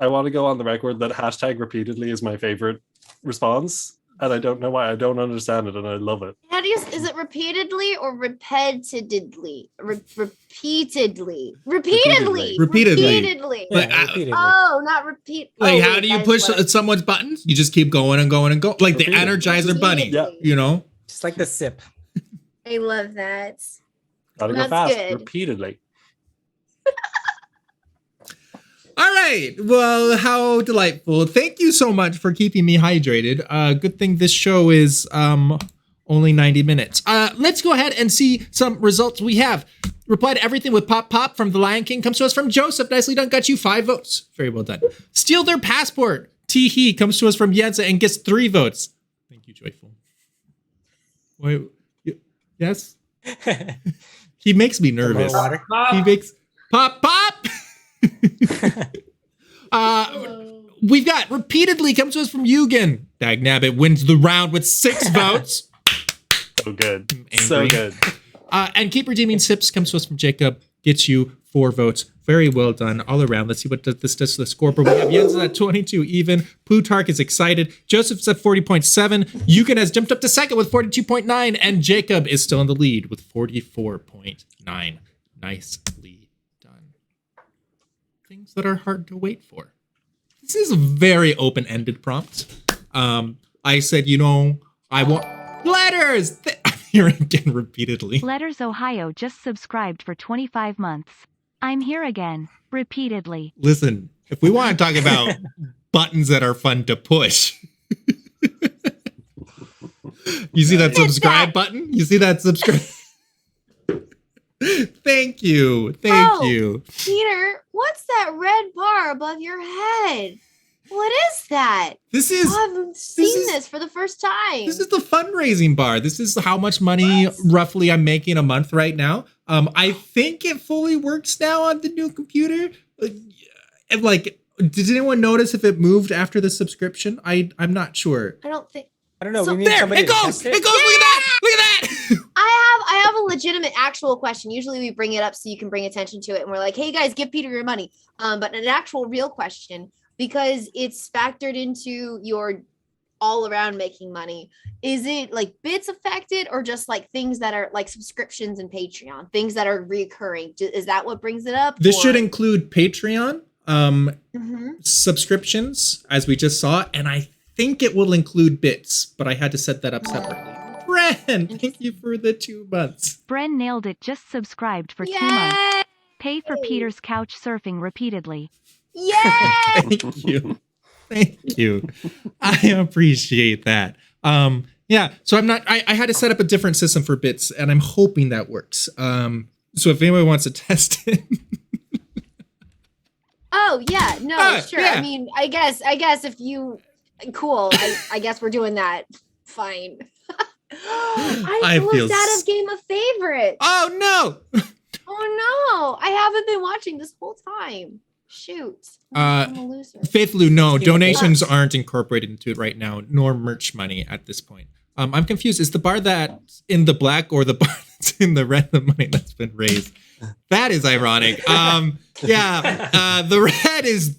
Speaker 3: I want to go on the record that hashtag repeatedly is my favorite response. And I don't know why. I don't understand it, and I love it.
Speaker 4: How do you? Is it repeatedly or repeatedly? Repeatedly.
Speaker 1: Repeatedly.
Speaker 4: Repeatedly.
Speaker 1: Like,
Speaker 2: Yeah, repeatedly.
Speaker 4: Oh, not repeat.
Speaker 1: Like,
Speaker 4: oh,
Speaker 1: how
Speaker 4: wait,
Speaker 1: do you
Speaker 4: that is
Speaker 1: push
Speaker 4: what I-
Speaker 1: someone's buttons? You just keep going and going and going. Like the
Speaker 3: Repeatedly.
Speaker 1: Energizer Bunny,
Speaker 3: Yeah.
Speaker 1: you know?
Speaker 2: Just like the sip.
Speaker 4: I love that.
Speaker 3: Gotta go
Speaker 4: That's
Speaker 3: fast
Speaker 4: good.
Speaker 3: repeatedly.
Speaker 1: All right. Well, how delightful. Thank you so much for keeping me hydrated. Good thing this show is only 90 minutes. Let's go ahead and see some results we have. Reply to everything with Pop Pop from The Lion King comes to us from Joseph. Nicely done. Got you 5 votes. Very well done. Steal their passport. Tee comes to us from YENZA and gets 3 votes. Thank you, Joyful. Wait, yes? He makes me nervous.
Speaker 2: More water.
Speaker 1: He makes Pop Pop. We've got repeatedly comes to us from YOOGEN. Dagnabbit wins the round with 6 votes.
Speaker 3: So good.
Speaker 1: Angry.
Speaker 3: So good.
Speaker 1: And Keep Redeeming Sips comes to us from Jacob. Gets you 4 votes. Very well done all around. Let's see what this does to the scoreboard. We have YENZA at 22 even. Plutarch is excited. Joseph's at 40.7. YOOGEN has jumped up to second with 42.9. And Jacob is still in the lead with 44.9. Nicely done. Things that are hard to wait for. This is a very open-ended prompt. I said, I want letters. I'm here again repeatedly.
Speaker 6: Letters Ohio just subscribed for 25 months. I'm here again, repeatedly.
Speaker 1: Listen, if we want to talk about buttons that are fun to push. You see that subscribe button? You see that subscribe? Thank you. Thank you.
Speaker 4: Peter, what's that red bar above your head? What is that?
Speaker 1: This is
Speaker 4: I've seen this for the first time.
Speaker 1: This is the fundraising bar. This is how much money roughly I'm making a month right now. I think it fully works now on the new computer. And did anyone notice if it moved after the subscription? I'm not sure.
Speaker 4: I don't think.
Speaker 2: I don't know.
Speaker 1: So
Speaker 2: we need
Speaker 1: there,
Speaker 2: somebody
Speaker 1: it
Speaker 2: to
Speaker 1: goes.
Speaker 2: test
Speaker 1: It goes. Look at that. Look at that.
Speaker 4: I have a legitimate actual question. Usually we bring it up so you can bring attention to it, and we're like, "Hey guys, give Peter your money." But an actual real question, because it's factored into your all around making money. Is it like bits affected, or just like things that are like subscriptions and Patreon, things that are recurring? Is that what brings it up?
Speaker 1: This
Speaker 4: or-
Speaker 1: should include Patreon
Speaker 4: Mhm.
Speaker 1: subscriptions, as we just saw, and I think it will include bits, but I had to set that up separately. Bren, thank you for the 2 months.
Speaker 6: Bren nailed it just subscribed for 2
Speaker 4: Yay!
Speaker 6: months. Pay for Peter's couch surfing repeatedly.
Speaker 4: Yay!
Speaker 1: Thank you. Thank you. I appreciate that. Yeah, so I had to set up a different system for bits, and I'm hoping that works. So if anyone wants to test it.
Speaker 4: Oh yeah, no, sure.
Speaker 1: yeah.
Speaker 4: I mean, I guess if you cool, I guess we're doing that. Fine. I
Speaker 1: I feel
Speaker 4: looked out of Game of Favorites.
Speaker 1: Oh no.
Speaker 4: Oh no, I haven't been watching this whole time. Shoot. I'm a loser.
Speaker 1: Faithfully, no,
Speaker 2: Give it a
Speaker 1: donations
Speaker 2: shot.
Speaker 1: aren't incorporated into it right now, nor merch money at this point. I'm confused. Is the bar that's in the black or the bar that's in the red the money that's been raised? That is ironic. Yeah, the red is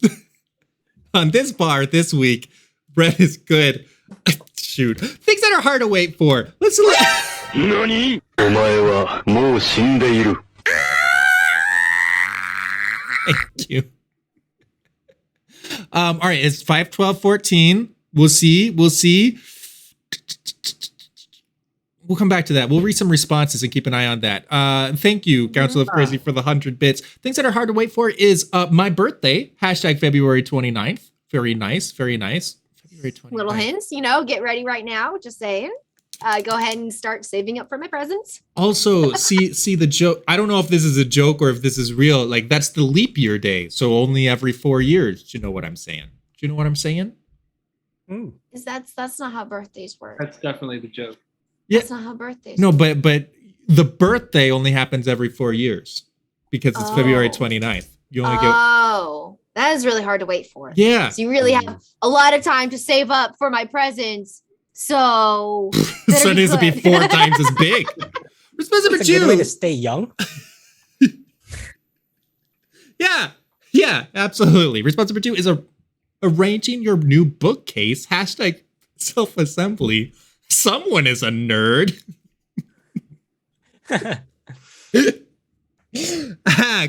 Speaker 1: on this bar this week. Red is good. Shoot. Things that are hard to wait for. Let's look.
Speaker 7: 何お前はもう死んでいる。
Speaker 1: Thank you. All right, it's 5, 12, 14. We'll see. We'll come back to that. We'll read some responses and keep an eye on that. Thank you, Council of Crazy, for the 100 bits. Things that are hard to wait for is my birthday, hashtag February 29th. Very nice, very nice. February 29th.
Speaker 4: Little hints, get ready right now. Just saying. Go ahead and start saving up for my presents.
Speaker 1: Also, see the joke. I don't know if this is a joke or if this is real. Like, that's the leap year day. So only every 4 years. Do you know what I'm saying? Do you know what I'm saying?
Speaker 2: Mm.
Speaker 4: Is that's not how birthdays work.
Speaker 5: That's definitely the joke.
Speaker 1: Yeah.
Speaker 4: That's not how birthdays
Speaker 1: No,
Speaker 4: work.
Speaker 1: but the birthday only happens every 4 years because it's February
Speaker 4: Oh.
Speaker 1: 29th. You only get
Speaker 4: Oh, that is really hard to wait for.
Speaker 1: yeah.
Speaker 4: So you really have a lot of time to save up for my presents. So
Speaker 1: So it needs to be 4 times as big. Response number
Speaker 2: It's a good way to
Speaker 1: 2.
Speaker 2: stay young.
Speaker 1: Yeah, absolutely. Response number 2 is arranging your new bookcase. Hashtag Self-assembly. Someone is a nerd.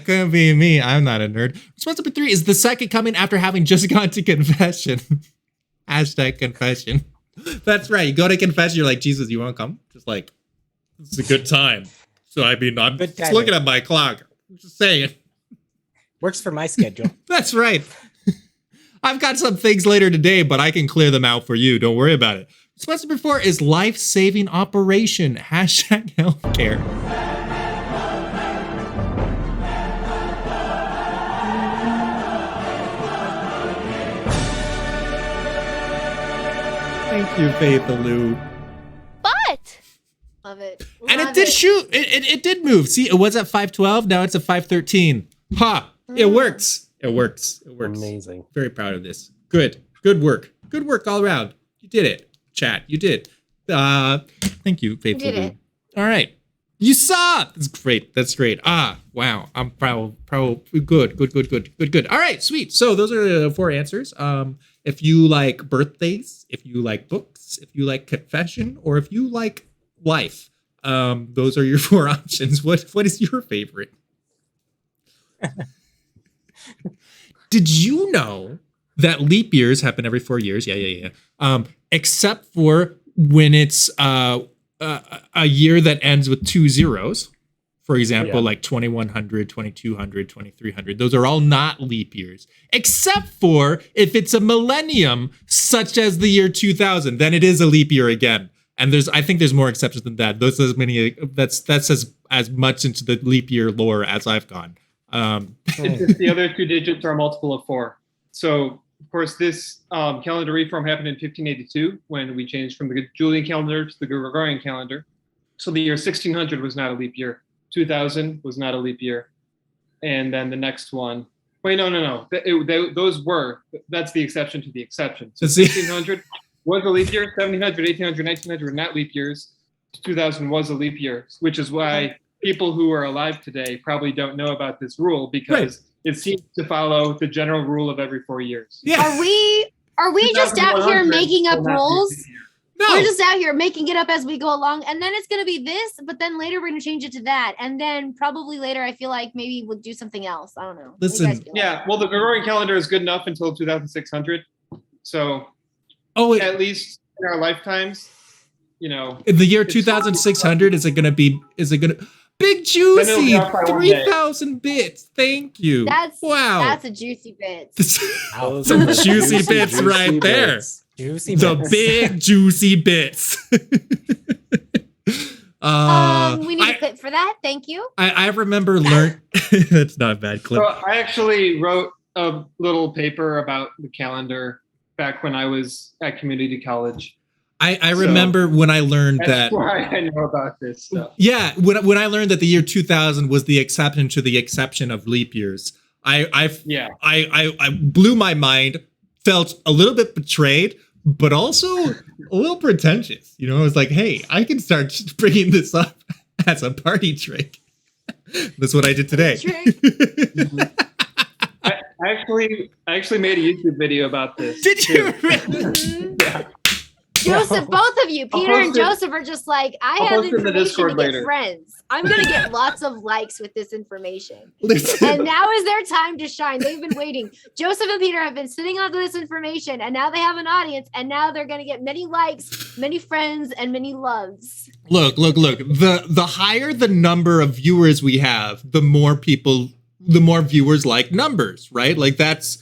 Speaker 1: Couldn't be me. I'm not a nerd. Response number 3 is the second coming after having just gone to confession. Hashtag confession. That's right. You go to confession, you're like, Jesus, you want to come? Just like, it's a good time. So I mean, I'm
Speaker 2: Good
Speaker 1: just looking at my clock. I'm just saying.
Speaker 2: Works for my schedule.
Speaker 1: That's right. I've got some things later today, but I can clear them out for you. Don't worry about it. Response number 4 is life-saving operation. Hashtag healthcare. Thank you, Faith Lou.
Speaker 8: But
Speaker 4: Love it.
Speaker 1: And it
Speaker 4: Love
Speaker 1: did shoot. It did move. See, it was at 512. Now it's at 513. Ha! It works. It works. It works.
Speaker 3: Amazing.
Speaker 1: Very proud of this. Good. Good work. Good work all around. You did it. Chat. You did. Thank you, Faithful.
Speaker 4: You did it.
Speaker 1: All right. You saw. That's great. That's great. Wow. I'm proud. Good. All right. Sweet. So those are the 4 answers. If you like birthdays, if you like books, if you like confession, or if you like life, those are your 4 options. What is your favorite? Did you know that leap years happen every 4 years? Yeah. Except for when it's a year that ends with 2 zeros. For example, like 2100, 2200, 2300. Those are all not leap years, except for if it's a millennium, such as the year 2000. Then it is a leap year again. And I think there's more exceptions than that. That's as much into the leap year lore as I've gone.
Speaker 5: It's just the other 2 digits are a multiple of 4. So, of course, this calendar reform happened in 1582 when we changed from the Julian calendar to the Gregorian calendar. So the year 1600 was not a leap year. 2000 was not a leap year. And then the next one. Wait, no. Those were. That's the exception to the exception. So 1600 was a leap year. 1700, 1800, 1900 were not leap years. 2000 was a leap year, which is why people who are alive today probably don't know about this rule because it seems to follow the general rule of every 4 years.
Speaker 1: Yeah.
Speaker 4: Are we just out here
Speaker 5: 2100
Speaker 4: making up
Speaker 5: will not be a
Speaker 4: rules?
Speaker 5: leap year.
Speaker 1: No.
Speaker 4: We're just out here making it up as we go along, and then it's gonna be this, but then later we're gonna change it to that, and then probably later I feel like maybe we'll do something else. I don't know. What do you
Speaker 1: Listen.
Speaker 4: guys feel like?
Speaker 5: Yeah, well, the Gregorian calendar is good enough until 2600. So at least in our lifetimes,
Speaker 1: in the year
Speaker 5: it's
Speaker 1: 2600, is it gonna big
Speaker 5: Then
Speaker 1: juicy
Speaker 5: it'll drop by 1 day.
Speaker 1: 3,000 bits? Thank you.
Speaker 4: That's
Speaker 1: wow.
Speaker 4: a juicy bit.
Speaker 3: Those
Speaker 1: Some
Speaker 3: are the
Speaker 1: juicy bits right there.
Speaker 3: bits.
Speaker 2: Juicy
Speaker 1: The
Speaker 2: bits.
Speaker 1: big juicy bits.
Speaker 4: We need a clip for that. Thank you.
Speaker 1: I remember that's not a bad clip.
Speaker 5: So I actually wrote a little paper about the calendar back when I was at community college.
Speaker 1: I remember when I learned
Speaker 5: That's
Speaker 1: that.
Speaker 5: why I know about this stuff.
Speaker 1: Yeah, when I learned that the year 2000 was the exception to the exception of leap years, I blew my mind, felt a little bit betrayed, but also a little pretentious. I was like, hey, I can start bringing this up as a party trick. That's what I did today.
Speaker 5: I actually made a YouTube video about this.
Speaker 1: Did you?
Speaker 5: Yeah.
Speaker 4: Joseph, both of you, Peter and Joseph, are just like, I have
Speaker 5: post it in the
Speaker 4: information
Speaker 5: Discord
Speaker 4: to get
Speaker 5: later.
Speaker 4: friends. I'm gonna get lots of likes with this information.
Speaker 1: Listen,
Speaker 4: And now is their time to shine. They've been waiting. Joseph and Peter have been sitting on this information, and now they have an audience, and now they're gonna get many likes, many friends, and many loves.
Speaker 1: look. The higher the number of viewers we have, the more viewers like numbers, right? Like that's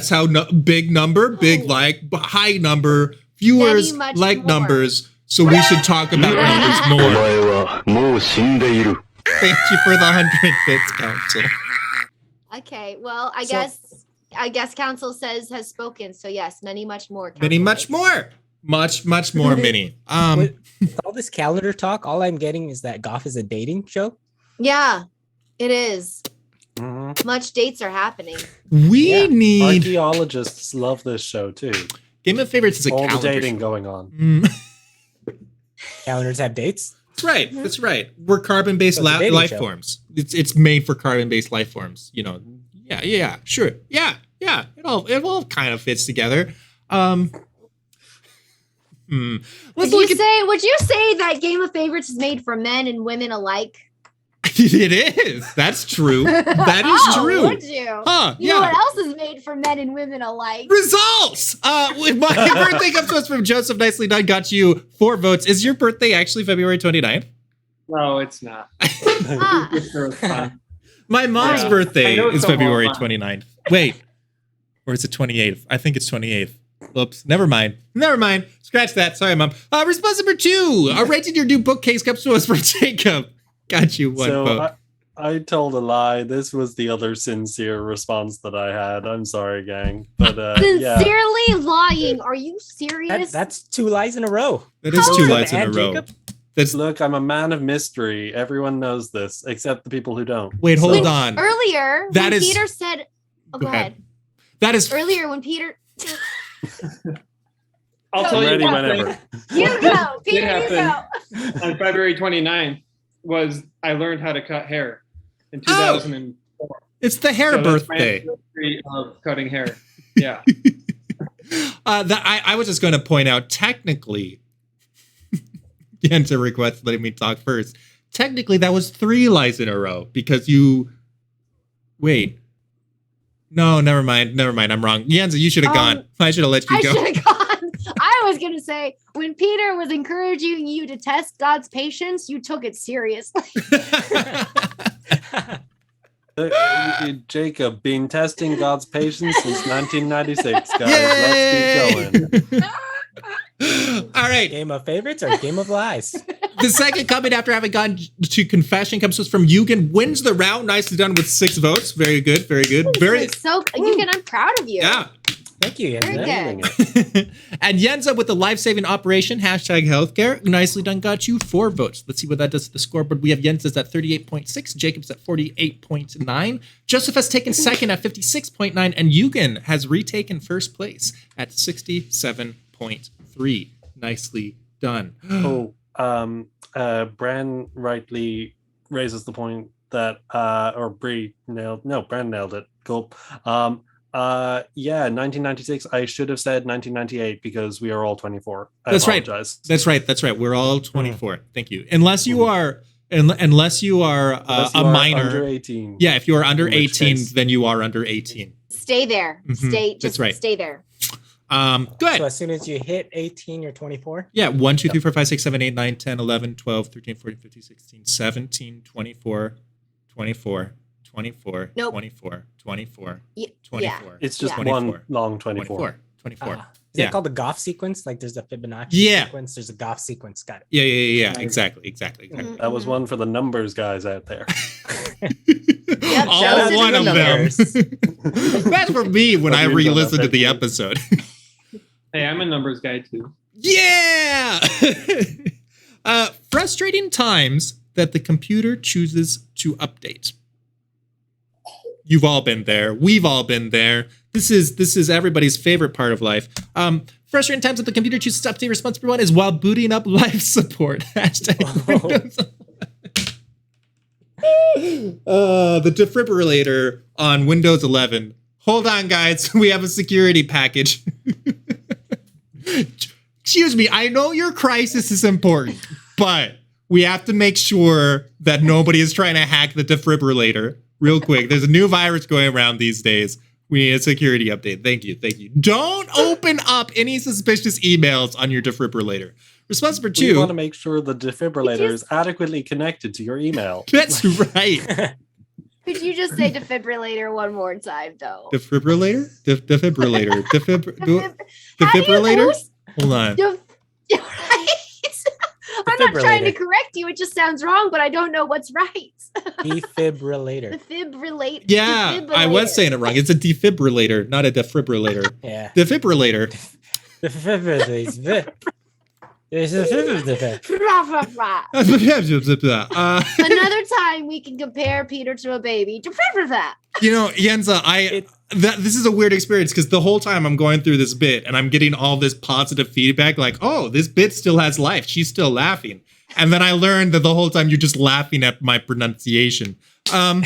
Speaker 1: how big number, big like, high number. Viewers
Speaker 4: Many, much
Speaker 1: like
Speaker 4: more.
Speaker 1: numbers, so we should talk about numbers
Speaker 7: お
Speaker 1: more.
Speaker 7: 前はもう死んでいる。
Speaker 1: Thank you for the 100 bits, Council.
Speaker 4: Okay, well, I
Speaker 2: So-
Speaker 4: guess council has spoken. So yes, many much more.
Speaker 1: Many,
Speaker 4: Council
Speaker 1: much
Speaker 4: likes.
Speaker 1: more. Much more, Minnie.
Speaker 2: With all this calendar talk, all I'm getting is that Goff is a dating show.
Speaker 4: Yeah, it is.
Speaker 3: Mhm.
Speaker 4: Much dates are happening.
Speaker 1: We
Speaker 2: Yeah.
Speaker 1: need
Speaker 3: Archaeologists love this show too.
Speaker 1: Game of Favorites is a
Speaker 3: All the
Speaker 1: calendar
Speaker 3: dating
Speaker 1: show.
Speaker 3: going on.
Speaker 2: Calendars have dates.
Speaker 1: That's right. That's right. We're carbon-based
Speaker 2: So it's a dating
Speaker 1: life
Speaker 2: show.
Speaker 1: forms. It's made for carbon-based life forms. Yeah. Sure. Yeah. It all kind of fits together. Let's
Speaker 4: Would
Speaker 1: look
Speaker 4: you
Speaker 1: at
Speaker 4: would you say that Game of Favorites is made for men and women alike?
Speaker 1: it is. That's true. That is
Speaker 4: Oh,
Speaker 1: true.
Speaker 4: Would you?
Speaker 1: Huh,
Speaker 4: You know
Speaker 1: yeah.
Speaker 4: what else is made for men and women alike?
Speaker 1: Results! When my birthday comes to us from Joseph Nicely Done got you 4 votes. Is your birthday actually February 29th?
Speaker 5: No, it's not.
Speaker 4: Ah.
Speaker 1: My mom's
Speaker 5: Yeah.
Speaker 1: birthday
Speaker 5: I know
Speaker 1: is
Speaker 5: it's
Speaker 1: February
Speaker 5: so hard.
Speaker 1: 29th. Wait. Or is it 28th? I think it's 28th. Oops. Never mind. Scratch that. Sorry, Mom. Response number 2. Rated your new bookcase comes to us from Jacob. Got you 1 vote.
Speaker 3: I told a lie. This was the other sincere response that I had. I'm sorry, gang. But yeah.
Speaker 4: Sincerely lying. Are you serious?
Speaker 2: That's 2 lies in a row.
Speaker 1: That is 2 lies in a
Speaker 2: And
Speaker 1: row.
Speaker 2: Jacob?
Speaker 1: That's
Speaker 3: Look, I'm a man of mystery. Everyone knows this, except the people who don't.
Speaker 1: Wait, hold
Speaker 4: When-
Speaker 1: on.
Speaker 4: Earlier,
Speaker 1: That
Speaker 4: when
Speaker 1: is-
Speaker 4: Peter said, "Oh,
Speaker 1: Go
Speaker 4: go
Speaker 1: ahead.
Speaker 4: ahead."
Speaker 1: That is
Speaker 4: Earlier, when Peter,
Speaker 5: I'll
Speaker 4: I'm
Speaker 5: tell you
Speaker 3: ready
Speaker 5: one
Speaker 3: whenever.
Speaker 5: thing.
Speaker 4: you go, Peter, you
Speaker 5: happened.
Speaker 4: go.
Speaker 5: On February 29th was I learned how to cut hair in
Speaker 1: Oh.
Speaker 5: 2004.
Speaker 1: it's the hair
Speaker 5: So that's my
Speaker 1: birthday.
Speaker 5: anniversary of cutting hair. Yeah.
Speaker 1: I was just going to point out, technically, Yenza request letting me talk first. Technically, that was 3 lies in a row because you. Wait. No, never mind. I'm wrong. Yenza, you should have gone. I should have let you
Speaker 4: I
Speaker 1: go.
Speaker 4: should have gone. I was gonna say when Peter was encouraging you to test God's patience, you took it seriously.
Speaker 3: Jacob, been testing God's patience since 1996, guys.
Speaker 1: Yay!
Speaker 3: Let's keep going.
Speaker 1: All right.
Speaker 2: Game of favorites or game of lies?
Speaker 1: The second comment after having gone to confession comes to us from YOOGEN. Wins the round. Nicely done with 6 votes. Very good. Very.
Speaker 4: So Eugen, I'm proud of you.
Speaker 1: Yeah.
Speaker 2: Thank you,
Speaker 4: Very
Speaker 2: Yenza.
Speaker 4: good.
Speaker 1: And Yenza with the life-saving operation, #healthcare. Nicely done, got you 4 votes. Let's see what that does to the scoreboard. We have Yenza's at 38.6, Jacob's at 48.9, Joseph has taken second at 56.9, and YOOGEN has retaken first place at 67.3. Nicely done.
Speaker 3: Bran rightly raises the point that Bran nailed it. Cool. Yeah, 1996. I should have said 1998 because we are all 24.
Speaker 1: That's right.
Speaker 3: apologize.
Speaker 1: That's right. We're all 24. Thank you. Unless you are a
Speaker 3: Unless you are
Speaker 1: minor.
Speaker 3: under 18.
Speaker 1: Yeah, if you are under
Speaker 3: In which
Speaker 1: 18,
Speaker 3: case-
Speaker 1: then you are under 18.
Speaker 4: Stay there.
Speaker 1: Mhm.
Speaker 4: Just
Speaker 1: That's right.
Speaker 4: stay there.
Speaker 1: Go
Speaker 2: So
Speaker 1: ahead.
Speaker 2: as soon as you hit 18, you're 24.
Speaker 1: Yeah, 1, 2, 3, 4, 5, 6, 7, 8, 9, 10, 11, 12, 13, 14, 15, 16, 17, 24, 24, 24,
Speaker 4: Nope.
Speaker 1: 24, 24,
Speaker 4: Yeah.
Speaker 1: 24.
Speaker 3: It's just
Speaker 4: Yeah.
Speaker 3: one long 24.
Speaker 1: 24.
Speaker 2: Is
Speaker 1: Yeah.
Speaker 2: that called the Goff sequence? Like there's a Fibonacci
Speaker 1: Yeah.
Speaker 2: sequence, there's a Goff sequence. Got it.
Speaker 1: Yeah.
Speaker 2: Amazing.
Speaker 1: Exactly.
Speaker 4: Mhm.
Speaker 3: That was one for the numbers guys out there.
Speaker 1: All
Speaker 4: Joseph
Speaker 1: one
Speaker 2: is
Speaker 1: of
Speaker 2: the
Speaker 1: them.
Speaker 2: numbers.
Speaker 1: That's for me when I
Speaker 3: Have you done
Speaker 1: re-listened to
Speaker 3: that,
Speaker 1: the
Speaker 3: Becky?
Speaker 1: episode.
Speaker 5: Hey, I'm a numbers guy too.
Speaker 1: Yeah! Frustrating times that the computer chooses to update. You've all been there. We've all been there. This is everybody's favorite part of life. Frustrating times that the computer chooses to update. Response number 1 is while booting up life support. Windows. The defibrillator on Windows 11. Hold on, guys. We have a security package. Excuse me. I know your crisis is important, but we have to make sure that nobody is trying to hack the defibrillator. Real quick. There's a new virus going around these days. We need a security update. Thank you. Don't open up any suspicious emails on your defibrillator. Response number
Speaker 3: We
Speaker 1: 2.
Speaker 3: want to make sure the defibrillator is adequately connected to your email.
Speaker 1: That's right.
Speaker 4: Could you just say defibrillator one more time, though?
Speaker 1: Defibrillator? Defibrillator.
Speaker 4: How do
Speaker 1: Defibrillator?
Speaker 4: you-
Speaker 1: Hold on.
Speaker 4: Right? I'm not trying to
Speaker 2: Defibrillator.
Speaker 4: correct you. It just sounds wrong, but I don't know what's right.
Speaker 2: Defibrillator.
Speaker 4: Defibrillate.
Speaker 1: Yeah, I was saying it wrong. It's a defibrillator, not a defibrillator.
Speaker 2: Yeah.
Speaker 1: Defibrillator.
Speaker 2: Defibrillator. There's a defibrillator.
Speaker 4: Another time we can compare Peter to a baby.
Speaker 1: You know, Yenza, this is a weird experience because the whole time I'm going through this bit and I'm getting all this positive feedback, like, oh, this bit still has life. She's still laughing. And then I learned that the whole time you're just laughing at my pronunciation.
Speaker 4: No,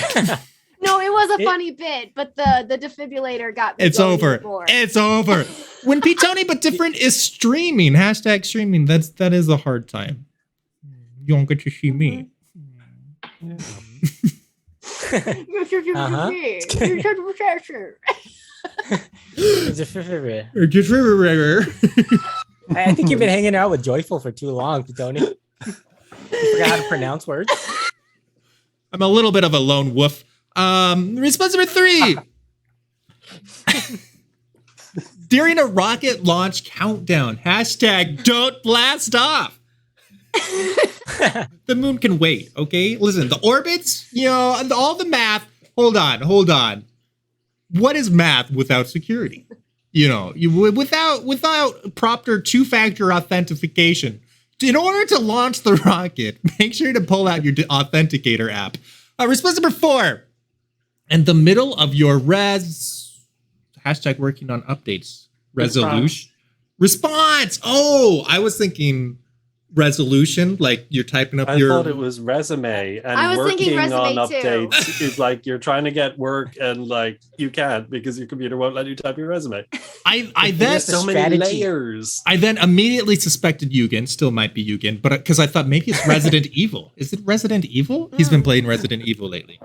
Speaker 4: it was a
Speaker 2: It-
Speaker 4: funny bit, but the defibrillator got me
Speaker 1: It's
Speaker 4: going
Speaker 1: over.
Speaker 4: even more.
Speaker 1: It's over. When P-Tony but different is streaming, hashtag streaming, that is a hard time. You don't get to see me.
Speaker 4: You're such a
Speaker 2: Uh-huh.
Speaker 4: You're such a professor.
Speaker 2: I think you've been hanging out with Joyful for too long, Tony. You forgot how to pronounce words.
Speaker 1: I'm a little bit of a lone wolf. Response number 3. During a rocket launch countdown, hashtag don't blast off. The moon can wait, okay? Listen, the orbits, and all the math. Hold on. What is math without security? Without proper two-factor authentication. In order to launch the rocket, make sure to pull out your authenticator app. Response number 4. In the middle of your hashtag working on updates. Resolution. Response. Oh, I was thinking resolution, like you're typing up
Speaker 3: I
Speaker 1: your.
Speaker 3: thought it was resume, and
Speaker 4: I was thinking
Speaker 3: working on
Speaker 4: resume, too.
Speaker 3: updates is like you're trying to get work and like you can't because your computer won't let you type your resume.
Speaker 1: I then
Speaker 2: There's
Speaker 3: So many
Speaker 2: strategy.
Speaker 3: layers.
Speaker 1: I then immediately suspected Yugen, still might be Yugen, but because I thought maybe it's Resident Evil. Is it Resident Evil? He's been playing Resident Evil lately.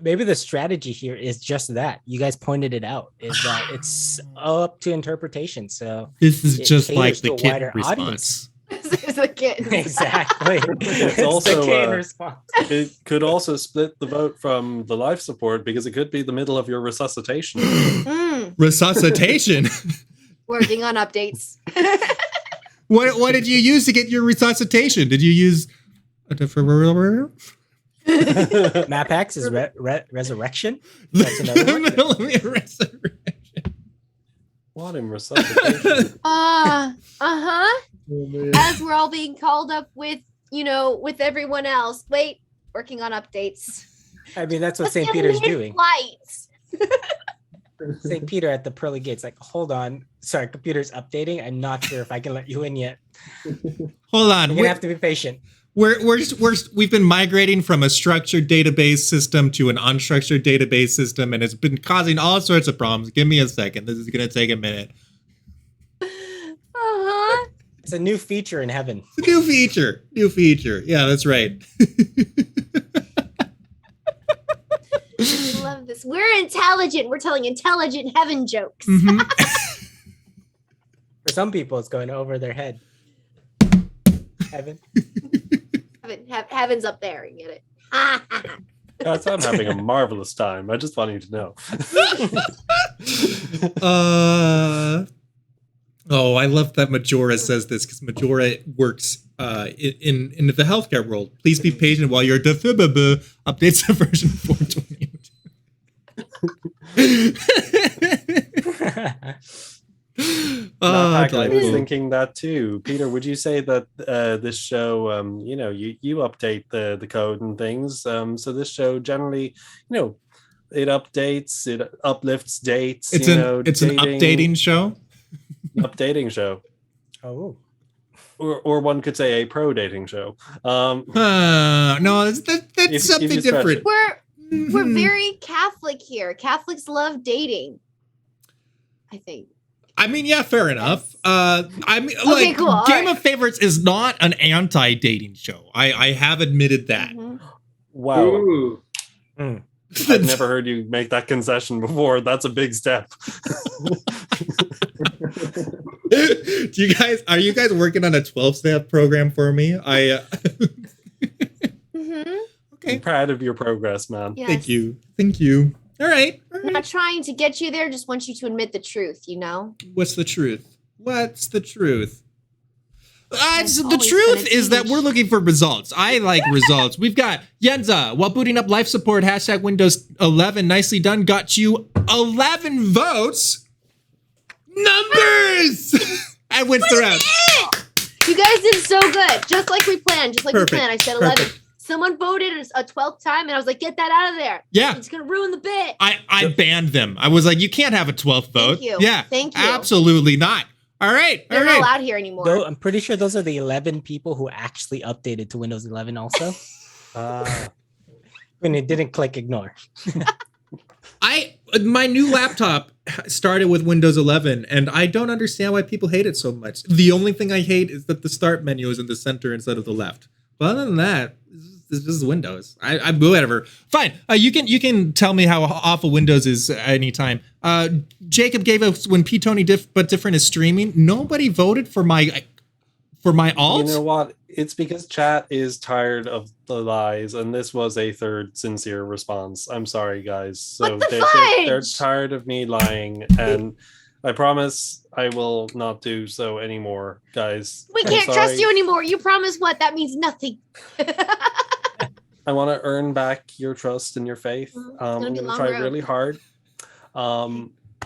Speaker 2: Maybe the strategy here is just that. You guys pointed it out, is that it's up to interpretation. So
Speaker 1: This is
Speaker 2: it
Speaker 1: just like
Speaker 2: caters
Speaker 1: the
Speaker 2: to a
Speaker 1: kid
Speaker 2: wider
Speaker 1: response.
Speaker 2: audience.
Speaker 4: This is a kitten.
Speaker 2: Exactly. It's
Speaker 3: also,
Speaker 2: the kid response.
Speaker 3: It could also split the vote from the life support because it could be the middle of your resuscitation.
Speaker 1: Resuscitation.
Speaker 4: Working on updates.
Speaker 1: What did you use to get your resuscitation? Did you use a different?
Speaker 2: Mapax is resurrection. That's another one.
Speaker 1: Resurrection.
Speaker 3: What in resuscitation?
Speaker 4: Uh-huh. As we're all being called up with everyone else. Wait, working on updates.
Speaker 2: I mean, that's what
Speaker 4: Let's
Speaker 2: St.
Speaker 4: get
Speaker 2: Peter's
Speaker 4: mid
Speaker 2: doing.
Speaker 4: Flights.
Speaker 2: St. Peter at the pearly gates, like, hold on. Sorry, computer's updating. I'm not sure if I can let you in yet.
Speaker 1: Hold on.
Speaker 2: You're gonna have to be patient.
Speaker 1: We've been migrating from a structured database system to an unstructured database system, and it's been causing all sorts of problems. Give me a second. This is going to take a minute.
Speaker 4: Uh-huh.
Speaker 2: It's a new feature in heaven.
Speaker 1: It's a new feature. New feature. Yeah, that's right.
Speaker 4: I love this. We're intelligent. We're telling intelligent heaven jokes.
Speaker 1: Mhm.
Speaker 2: For some people, it's going over their head. Heaven.
Speaker 4: Heaven's up there. You get it.
Speaker 3: Guys, I'm having a marvelous time. I just want you to know.
Speaker 1: Oh, I love that Majora says this because Majora works in the healthcare world. Please be patient while your defib updates to version 420.
Speaker 3: I was
Speaker 1: delightful.
Speaker 3: thinking that too. Peter, would you say that this show, you update the code and things? So this show generally, it updates, it uplifts dates.
Speaker 1: It's an updating show.
Speaker 3: Updating show.
Speaker 2: Oh.
Speaker 3: Or one could say a pro dating show.
Speaker 1: No, that's
Speaker 3: If
Speaker 1: something
Speaker 3: you stretch
Speaker 1: different.
Speaker 3: it.
Speaker 4: We're very Catholic here. Catholics love dating. I think.
Speaker 1: I mean, yeah, fair enough. I mean,
Speaker 4: Okay,
Speaker 1: like,
Speaker 4: cool. All
Speaker 1: Game
Speaker 4: right.
Speaker 1: of Favorites is not an anti-dating show. I have admitted that.
Speaker 4: Mhm.
Speaker 3: Wow.
Speaker 5: Ooh.
Speaker 3: I've never heard you make that concession before. That's a big step.
Speaker 1: Are you guys working on a 12-step program for me?
Speaker 4: Mhm.
Speaker 1: Okay.
Speaker 3: I'm proud of your progress, man.
Speaker 4: Yes.
Speaker 1: Thank you. All right.
Speaker 4: I'm not trying to get you there. Just want you to admit the truth.
Speaker 1: What's the truth? So the
Speaker 4: always
Speaker 1: truth
Speaker 4: been a
Speaker 1: is that
Speaker 4: teenage-
Speaker 1: we're looking for results. I like results. We've got YENZA, while booting up life support, hashtag Windows 11, nicely done, got you 11 votes. Numbers! And wins the round.
Speaker 4: You guys did so good. Just like we planned.
Speaker 1: Perfect.
Speaker 4: I said 11.
Speaker 1: Perfect.
Speaker 4: Someone voted a 12th time, and I was like, get that out of there.
Speaker 1: Yeah.
Speaker 4: It's going to ruin the bit.
Speaker 1: I banned them. I was like, you can't have a 12th vote.
Speaker 4: Thank you.
Speaker 1: Yeah.
Speaker 4: Thank you.
Speaker 1: Absolutely not. All right.
Speaker 4: They're
Speaker 1: all
Speaker 4: not
Speaker 1: right.
Speaker 4: allowed here anymore.
Speaker 2: Though I'm pretty sure those are the 11 people who actually updated to Windows 11 also. When it didn't click ignore.
Speaker 1: My new laptop started with Windows 11, and I don't understand why people hate it so much. The only thing I hate is that the start menu is in the center instead of the left. But other than that, this is Windows. I whatever. Fine. You can tell me how awful Windows is anytime. Jacob gave us when P Tony but different is streaming. Nobody voted for my alt.
Speaker 3: You know what? It's because chat is tired of the lies, and this was a third sincere response. I'm sorry, guys. So
Speaker 4: What the
Speaker 3: they're
Speaker 4: fudge?
Speaker 3: tired of me lying, and I promise I will not do so anymore, guys.
Speaker 4: We
Speaker 3: I'm
Speaker 4: can't trust
Speaker 3: sorry.
Speaker 4: you anymore. You promise what? That means nothing.
Speaker 3: I want to earn back your trust and your faith.
Speaker 4: It's
Speaker 3: I'm
Speaker 4: gonna be a
Speaker 3: going to
Speaker 4: long
Speaker 3: try
Speaker 4: road.
Speaker 3: really hard.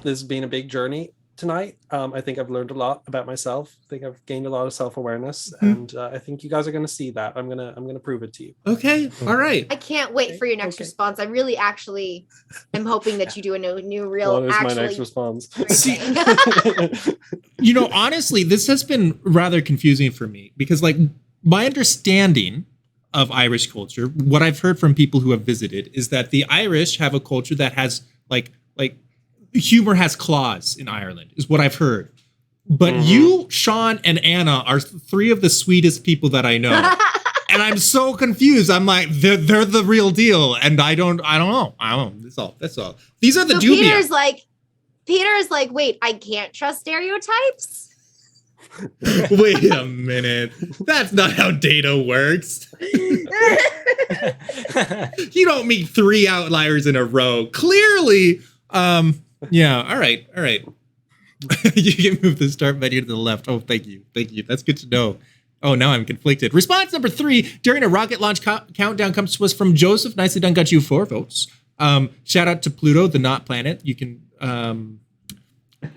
Speaker 3: This has been a big journey tonight. I think I've learned a lot about myself. I think I've gained a lot of self-awareness, and I think you guys are going to see that. I'm gonna prove it to you.
Speaker 1: Okay. All right.
Speaker 4: I can't wait for your next
Speaker 3: Okay.
Speaker 4: response. I really actually am hoping that you do a new real
Speaker 3: What is my
Speaker 4: actually
Speaker 3: next response?
Speaker 4: great
Speaker 1: See-
Speaker 4: thing.
Speaker 1: You know, honestly, this has been rather confusing for me because, like, my understanding of Irish culture, what I've heard from people who have visited, is that the Irish have a culture that has like humor has claws in Ireland, is what I've heard. But you, Sean, and Anna are three of the sweetest people that I know. And I'm so confused. I'm like, they're the real deal. And I don't know. That's all. These are the
Speaker 4: So
Speaker 1: dubia.
Speaker 4: Peter's like, wait, I can't trust stereotypes.
Speaker 1: Wait a minute. That's not how data works. You don't meet three outliers in a row. Clearly. Yeah. All right. You can move the start menu to the left. Oh, thank you. That's good to know. Oh, now I'm conflicted. Response number 3 during a rocket launch countdown comes to us from Joseph. Nicely done. Got you 4 votes. Shout out to Pluto, the not planet. You can.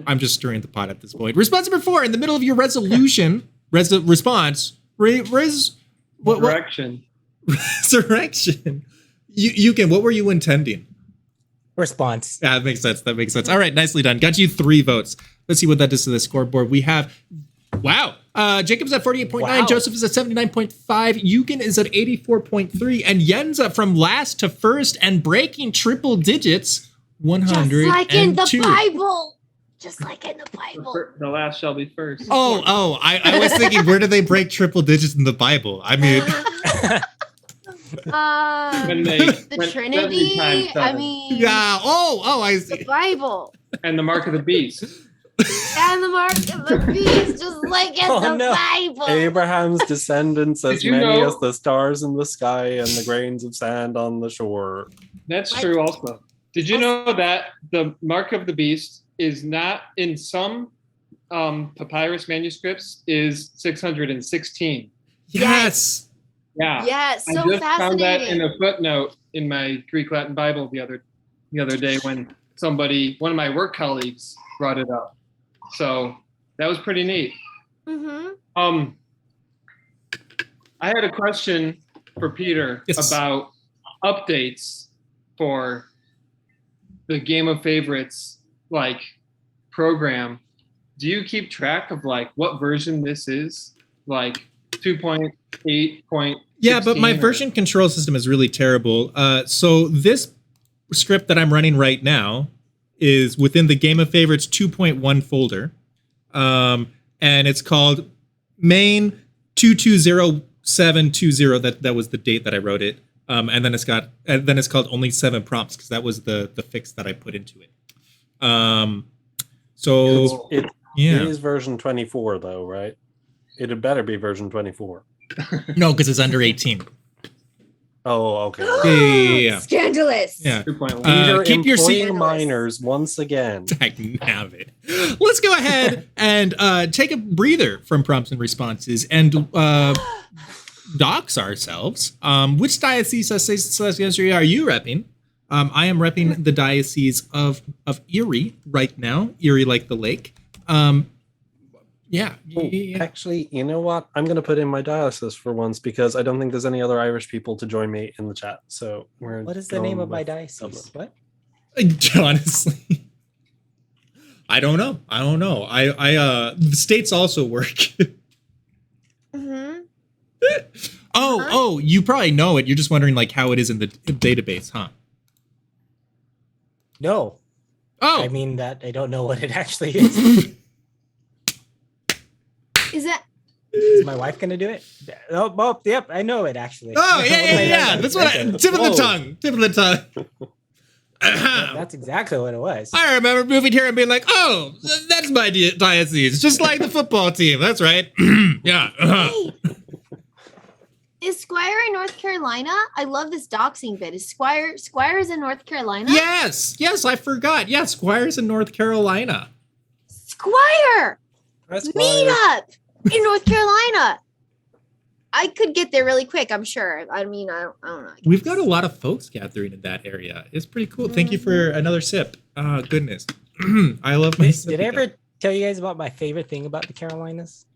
Speaker 1: I'm just stirring the pot at this point. Response number 4 in the middle of your resolution. Response.
Speaker 5: Correction.
Speaker 1: Resurrection. You can. What were you intending?
Speaker 2: Response.
Speaker 1: Yeah, that makes sense. All right, nicely done. Got you 3 votes. Let's see what that does to the scoreboard. We have, Jacob's at 48.9,
Speaker 2: Wow.
Speaker 1: Joseph is at 79.5, YOOGEN is at 84.3, and YENZA from last to first and breaking triple digits, 102.
Speaker 4: Just like in the Bible. Just like in the Bible.
Speaker 5: The last shall be first.
Speaker 1: I was thinking, where do they break triple digits in the Bible? I mean,
Speaker 5: When
Speaker 4: Trinity.
Speaker 5: times
Speaker 4: I
Speaker 5: seven.
Speaker 4: mean,
Speaker 1: yeah. I
Speaker 4: the
Speaker 1: see.
Speaker 4: Bible
Speaker 5: And the mark of the beast.
Speaker 4: and the mark of the beast, just like in
Speaker 2: Oh,
Speaker 4: the
Speaker 2: no.
Speaker 4: Bible.
Speaker 3: Abraham's descendants as
Speaker 5: Did you
Speaker 3: many
Speaker 5: know-
Speaker 3: as the stars in the sky and the grains of sand on the shore.
Speaker 5: That's
Speaker 4: What?
Speaker 5: true also. Did you know that the mark of the beast is not in some papyrus manuscripts is 616?
Speaker 1: Yes.
Speaker 5: Yeah.
Speaker 4: Yes,
Speaker 5: I
Speaker 4: so
Speaker 5: just found that in
Speaker 4: fascinating.
Speaker 5: a footnote in my Greek Latin Bible the other day when one of my work colleagues brought it up. So that was pretty neat.
Speaker 4: Mm-hmm.
Speaker 5: I had a question for Peter
Speaker 1: Yes.
Speaker 5: about updates for the Game of Favorites program. Do you keep track of what version this is? 2.8.
Speaker 1: Yeah, but my version control system is really terrible. So this script that I'm running right now is within the Game of Favorites 2.1 folder. And it's called main 220720. That was the date that I wrote it. And then it's called only 7 prompts because that was the fix that I put into it. So
Speaker 3: It
Speaker 1: yeah.
Speaker 3: is version 24 though, right? It had better be version 24.
Speaker 1: No, because it's under 18.
Speaker 3: Oh, okay.
Speaker 1: Yeah.
Speaker 4: Scandalous.
Speaker 1: Yeah.
Speaker 5: 2.1.
Speaker 3: Peter
Speaker 1: keep your seat.
Speaker 3: employing minors once again.
Speaker 1: Have it. Let's go ahead and take a breather from prompts and responses and dox ourselves. Which diocese are you repping? I am repping the diocese of Erie right now. Erie like the lake. Yeah.
Speaker 3: Actually, you know what? I'm going to put in my diocese for once because I don't think there's any other Irish people to join me in the chat. So we're
Speaker 2: What is the name
Speaker 3: going
Speaker 2: of my
Speaker 3: with
Speaker 2: diocese?
Speaker 3: Dublin.
Speaker 2: What?
Speaker 1: Honestly, I don't know. The states also work.
Speaker 4: Mm-hmm.
Speaker 1: Oh, you probably know it. You're just wondering like how it is in the database, huh?
Speaker 2: No.
Speaker 1: Oh,
Speaker 2: I mean that I don't know what it actually is.
Speaker 4: Is that
Speaker 2: Is my wife gonna do it? Oh, yep, I know it actually.
Speaker 1: Oh, yeah. That's what tip of the tongue. Tip of the tongue.
Speaker 2: That's exactly what it was.
Speaker 1: I remember moving here and being like, oh, that's my diocese. Just like the football team. That's right. Yeah.
Speaker 4: Wait. Is Squire in North Carolina? I love this doxing bit. Is Squire's in North Carolina?
Speaker 1: Yes, I forgot. Yeah, Squire's in North Carolina.
Speaker 4: Squire!
Speaker 3: That's
Speaker 4: Meet
Speaker 3: why-
Speaker 4: up in North Carolina. I could get there really quick, I'm sure. I mean, I don't know.
Speaker 1: We've got a lot of folks gathering in that area. It's pretty cool. Thank you for another sip. Oh, goodness. I love my sip.
Speaker 2: Did I ever tell you guys about my favorite thing about the Carolinas?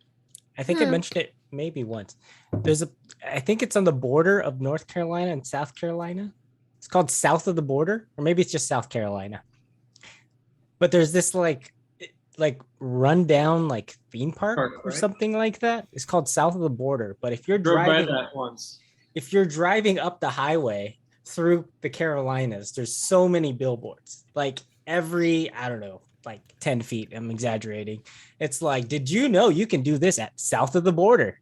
Speaker 2: I think I
Speaker 4: No.
Speaker 2: mentioned it maybe once. I think it's on the border of North Carolina and South Carolina. It's called South of the Border, or maybe it's just South Carolina. But there's this like rundown like theme park or
Speaker 5: Right?
Speaker 2: something like that. It's called South of the Border. But if you're
Speaker 5: Drove by
Speaker 2: driving
Speaker 5: that once.
Speaker 2: if you're driving up the highway through the Carolinas, there's so many billboards. Like every, I don't know, like 10 feet. I'm exaggerating. It's like, did you know you can do this at South of the Border?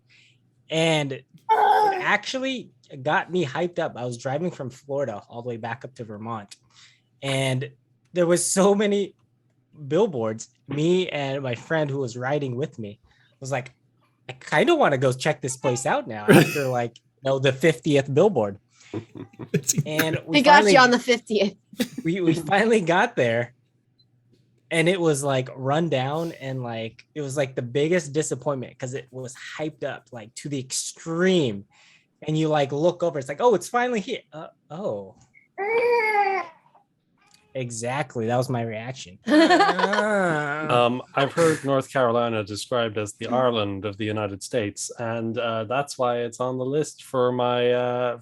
Speaker 2: And it actually got me hyped up. I was driving from Florida all the way back up to Vermont, and there was so many billboards. Me and my friend who was riding with me was like, I kind of want to go check this place out now after like the 50th billboard. And
Speaker 4: We got you on the 50th.
Speaker 2: we finally got there, and it was like run down, and like it was like the biggest disappointment because it was hyped up like to the extreme, and you like look over, it's like, oh, it's finally here. Oh, exactly, that was my reaction.
Speaker 3: I've heard North Carolina described as the Ireland of the United States, and that's why it's on the list for my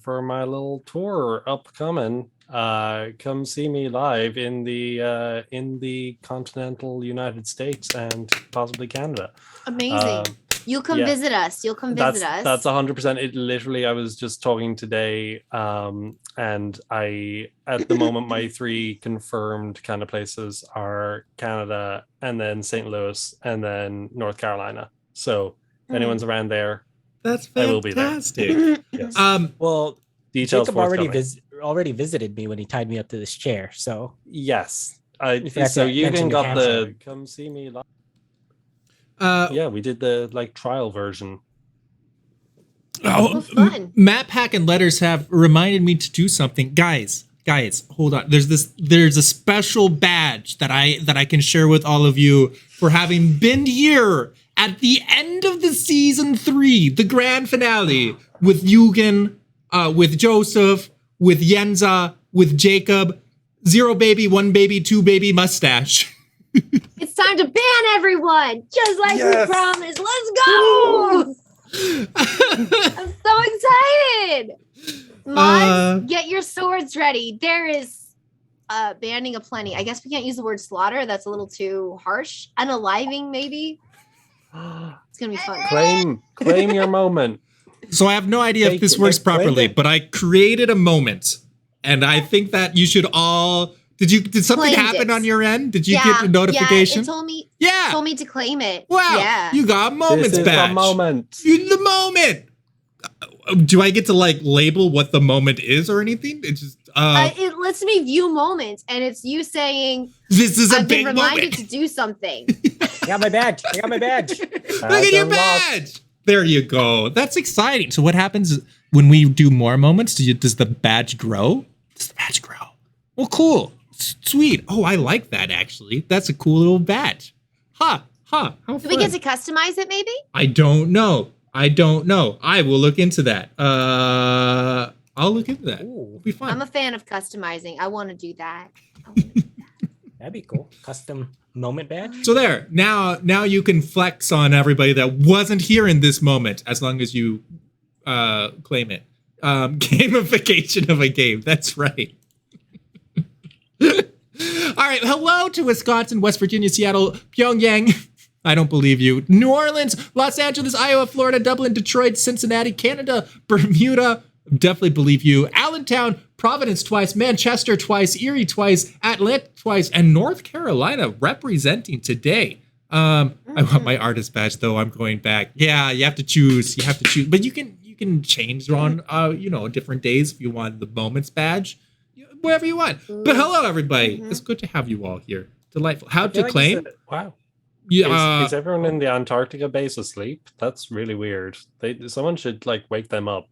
Speaker 3: little tour upcoming. Come see me live in the continental United States and possibly Canada.
Speaker 4: Amazing. You'll come
Speaker 3: yeah.
Speaker 4: visit us. You'll come visit us.
Speaker 3: That's 100%. It literally, I was just talking today, and I at the moment my 3 confirmed kind of places are Canada, and then St. Louis, and then North Carolina. So if anyone's around there,
Speaker 1: That's
Speaker 3: I will be there.
Speaker 1: fantastic.
Speaker 3: yes.
Speaker 2: Well,
Speaker 3: Details
Speaker 2: Jacob already visited me when he tied me up to this chair. So
Speaker 3: Yes.
Speaker 2: If you have
Speaker 3: So
Speaker 2: to
Speaker 3: you
Speaker 2: mention
Speaker 3: got
Speaker 2: your
Speaker 3: the
Speaker 2: hamster.
Speaker 3: come see me live.
Speaker 1: Yeah.
Speaker 3: We did the like trial version.
Speaker 4: Oh, fun.
Speaker 1: Map Hack and Letters have reminded me to do something. Guys, hold on. There's a special badge that I can share with all of you for having been here at the end of the season 3, the grand finale with YOOGEN, with Joseph, with YENZA, with Jacob, 0 baby, 1 baby, 2 baby mustache.
Speaker 4: It's time to ban everyone, just like
Speaker 3: Yes.
Speaker 4: we promised. Let's go! I'm so excited. Mods, get your swords ready. There is banning aplenty. I guess we can't use the word slaughter. That's a little too harsh. Unaliving, maybe. It's gonna be fun.
Speaker 3: Claim your moment.
Speaker 1: So I have no idea if this works properly, but I created a moment, and I think that you should all. Did something
Speaker 4: Claimed
Speaker 1: happen
Speaker 4: it.
Speaker 1: on your end? Did you get a notification?
Speaker 4: Yeah, it told me to claim it.
Speaker 1: Wow,
Speaker 4: Yeah.
Speaker 1: you got moments
Speaker 3: This is
Speaker 1: badge.
Speaker 3: the moment.
Speaker 1: The moment. Do I get to like label what the moment is or anything? It's just
Speaker 4: It lets me view moments, and it's you saying,
Speaker 1: this is a
Speaker 4: I've been
Speaker 1: big
Speaker 4: reminded
Speaker 1: moment.
Speaker 4: to do something.
Speaker 2: I got my badge.
Speaker 1: Look at your badge. There you go. That's exciting. So what happens when we do more moments? Does the badge grow? Does the badge grow? Well, cool. Sweet. Oh, I like that actually. That's a cool little badge. How
Speaker 4: Do we
Speaker 1: fun.
Speaker 4: get to customize it, maybe?
Speaker 1: I don't know. I will look into that. I'll look into that. It'll be fun.
Speaker 4: I'm a fan of customizing. I want to do that.
Speaker 2: That'd be cool. Custom moment badge.
Speaker 1: So there. Now you can flex on everybody that wasn't here in this moment, as long as you claim it. Gamification of a game. That's right. All right. Hello to Wisconsin, West Virginia, Seattle, Pyongyang. I don't believe you. New Orleans, Los Angeles, Iowa, Florida, Dublin, Detroit, Cincinnati, Canada, Bermuda. Definitely believe you. Allentown, Providence twice, Manchester twice, Erie twice, Atlanta twice, and North Carolina representing today. I want my artist badge though. I'm going back. Yeah, you have to choose. But you can change on different days if you want the moments badge. Whatever you want. But hello everybody. It's good to have you all here. Delightful. How to claim?
Speaker 3: Wow.
Speaker 1: Yeah.
Speaker 3: Is everyone in the Antarctica base asleep? That's really weird. Someone should like wake them up.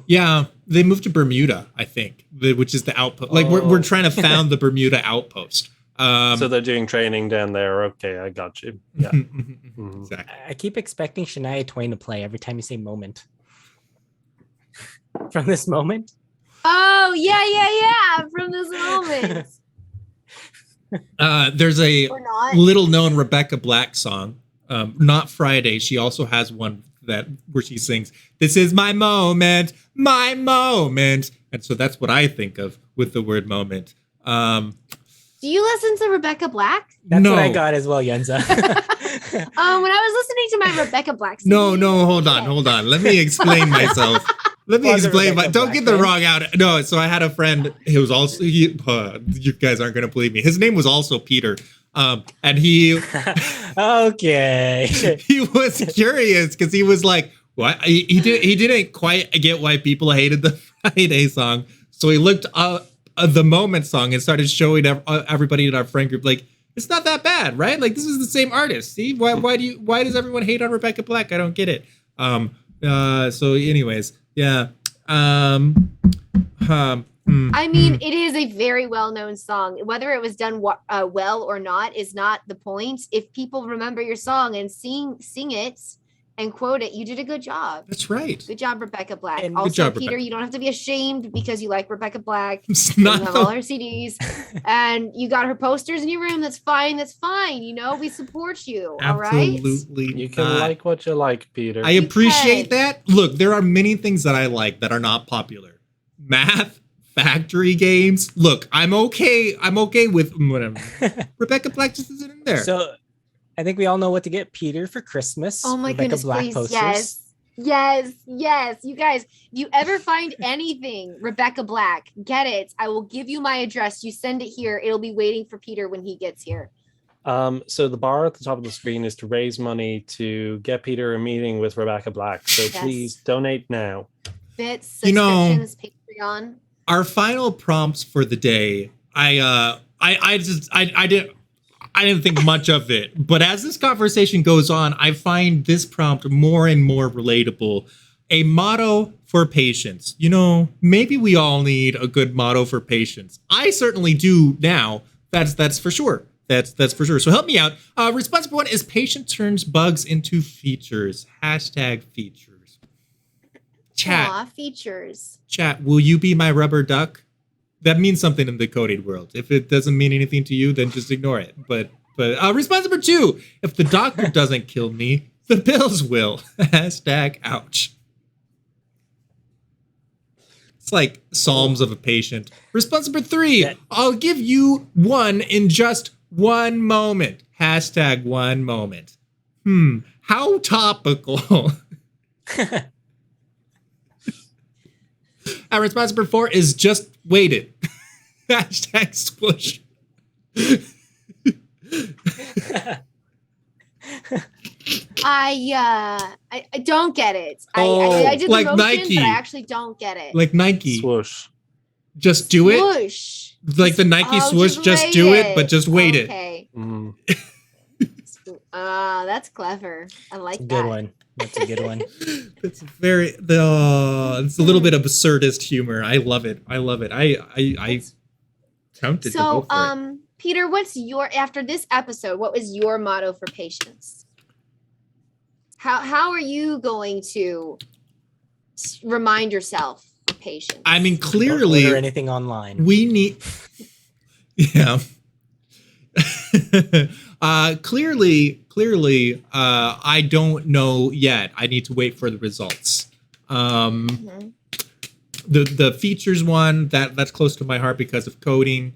Speaker 1: Yeah, they moved to Bermuda, I think, which is the outpost. Like we're trying to found the Bermuda outpost.
Speaker 3: So they're doing training down there. Okay, I got you. Yeah.
Speaker 1: Exactly.
Speaker 2: I keep expecting Shania Twain to play every time you say moment. From this moment?
Speaker 4: Oh, yeah. From this moment.
Speaker 1: There's a
Speaker 4: Or not.
Speaker 1: little known Rebecca Black song, Not Friday. She also has one where she sings, "This is my moment, my moment." And so that's what I think of with the word moment.
Speaker 4: Do you listen to Rebecca Black?
Speaker 2: That's
Speaker 1: No.
Speaker 2: what I got as well, Yenza.
Speaker 4: When I was listening to my Rebecca Black CD,
Speaker 1: No, hold on. Let me explain myself. Let me
Speaker 2: Was it
Speaker 1: explain.
Speaker 2: Rebecca
Speaker 1: Don't
Speaker 2: Black
Speaker 1: get the
Speaker 2: then?
Speaker 1: wrong out. No, so I had a friend who was also. You guys aren't going to believe me. His name was also Peter, and he
Speaker 2: Okay.
Speaker 1: he was curious because he was like, "What?" He didn't quite get why people hated the Friday song, so he looked up the Moment song and started showing everybody in our friend group like, it's not that bad, right? Like this is the same artist. See, why does everyone hate on Rebecca Black? I don't get it. So anyways, yeah.
Speaker 4: I mean, it is a very well-known song. Whether it was done well or not is not the point. If people remember your song and sing it and quote it, you did a good job.
Speaker 1: That's right.
Speaker 4: Good job, Rebecca Black.
Speaker 2: And
Speaker 4: Also,
Speaker 1: good job,
Speaker 4: Peter,
Speaker 1: Rebecca.
Speaker 4: you don't have to be ashamed because you like Rebecca Black.
Speaker 1: It's
Speaker 4: You
Speaker 1: not
Speaker 4: have
Speaker 1: the-
Speaker 4: all her CDs, and you got her posters in your room. That's fine. You know, we support you. All right.
Speaker 1: Absolutely.
Speaker 3: You can
Speaker 1: not.
Speaker 3: like what you like, Peter.
Speaker 1: I appreciate
Speaker 4: can.
Speaker 1: that. Look, there are many things that I like that are not popular. Math, factory games. Look, I'm okay with whatever. Rebecca Black just isn't in there.
Speaker 2: So I think we all know what to get Peter for Christmas.
Speaker 4: Oh my
Speaker 2: Rebecca
Speaker 4: goodness,
Speaker 2: Black
Speaker 4: please.
Speaker 2: posters.
Speaker 4: Yes. You guys, if you ever find anything, Rebecca Black, get it. I will give you my address. You send it here. It'll be waiting for Peter when he gets here.
Speaker 3: So the bar at the top of the screen is to raise money to get Peter a meeting with Rebecca Black. So
Speaker 4: Yes.
Speaker 3: please donate now.
Speaker 4: Bits,
Speaker 1: You know-
Speaker 4: subscriptions, Patreon.
Speaker 1: Our final prompts for the day, I didn't think much of it, but as this conversation goes on, I find this prompt more and more relatable. A motto for patience. You know, maybe we all need a good motto for patience. I certainly do now. That's for sure. That's for sure. So help me out. Responsible one is patience turns bugs into features. #features. Chat.
Speaker 4: Aw, features.
Speaker 1: Chat, will you be my rubber duck? That means something in the coded world. If it doesn't mean anything to you, then just ignore it. But response number 2, if the doctor doesn't kill me, the bills will. #ouch. It's like Psalms of a patient. Response number 3, I'll give you one in just one moment. #one moment. How topical. And response number 4 is just wait it. #swoosh.
Speaker 4: I don't get it.
Speaker 3: Oh,
Speaker 4: I did the
Speaker 1: like
Speaker 4: motion,
Speaker 1: Nike.
Speaker 4: but I actually don't get it.
Speaker 1: Like Nike.
Speaker 3: Swoosh.
Speaker 1: Just do it.
Speaker 4: Swoosh.
Speaker 1: Like the Nike
Speaker 4: Oh,
Speaker 1: swoosh, just
Speaker 4: wait
Speaker 1: do it, but just wait it.
Speaker 4: Okay.
Speaker 3: Mm.
Speaker 4: That's clever. I like
Speaker 2: That's a
Speaker 4: that.
Speaker 2: good one. That's a good one.
Speaker 1: It's it's a little bit of absurdist humor. I love it. I tempted to go
Speaker 4: So,
Speaker 1: for it.
Speaker 4: Peter, what's after this episode? What was your motto for patience? How are you going to remind yourself of patience?
Speaker 1: I mean,
Speaker 2: Don't
Speaker 1: clearly
Speaker 2: order anything online.
Speaker 1: we need. Yeah. Clearly, I don't know yet. I need to wait for the results.
Speaker 4: Mhm.
Speaker 1: The features one that's close to my heart because of coding.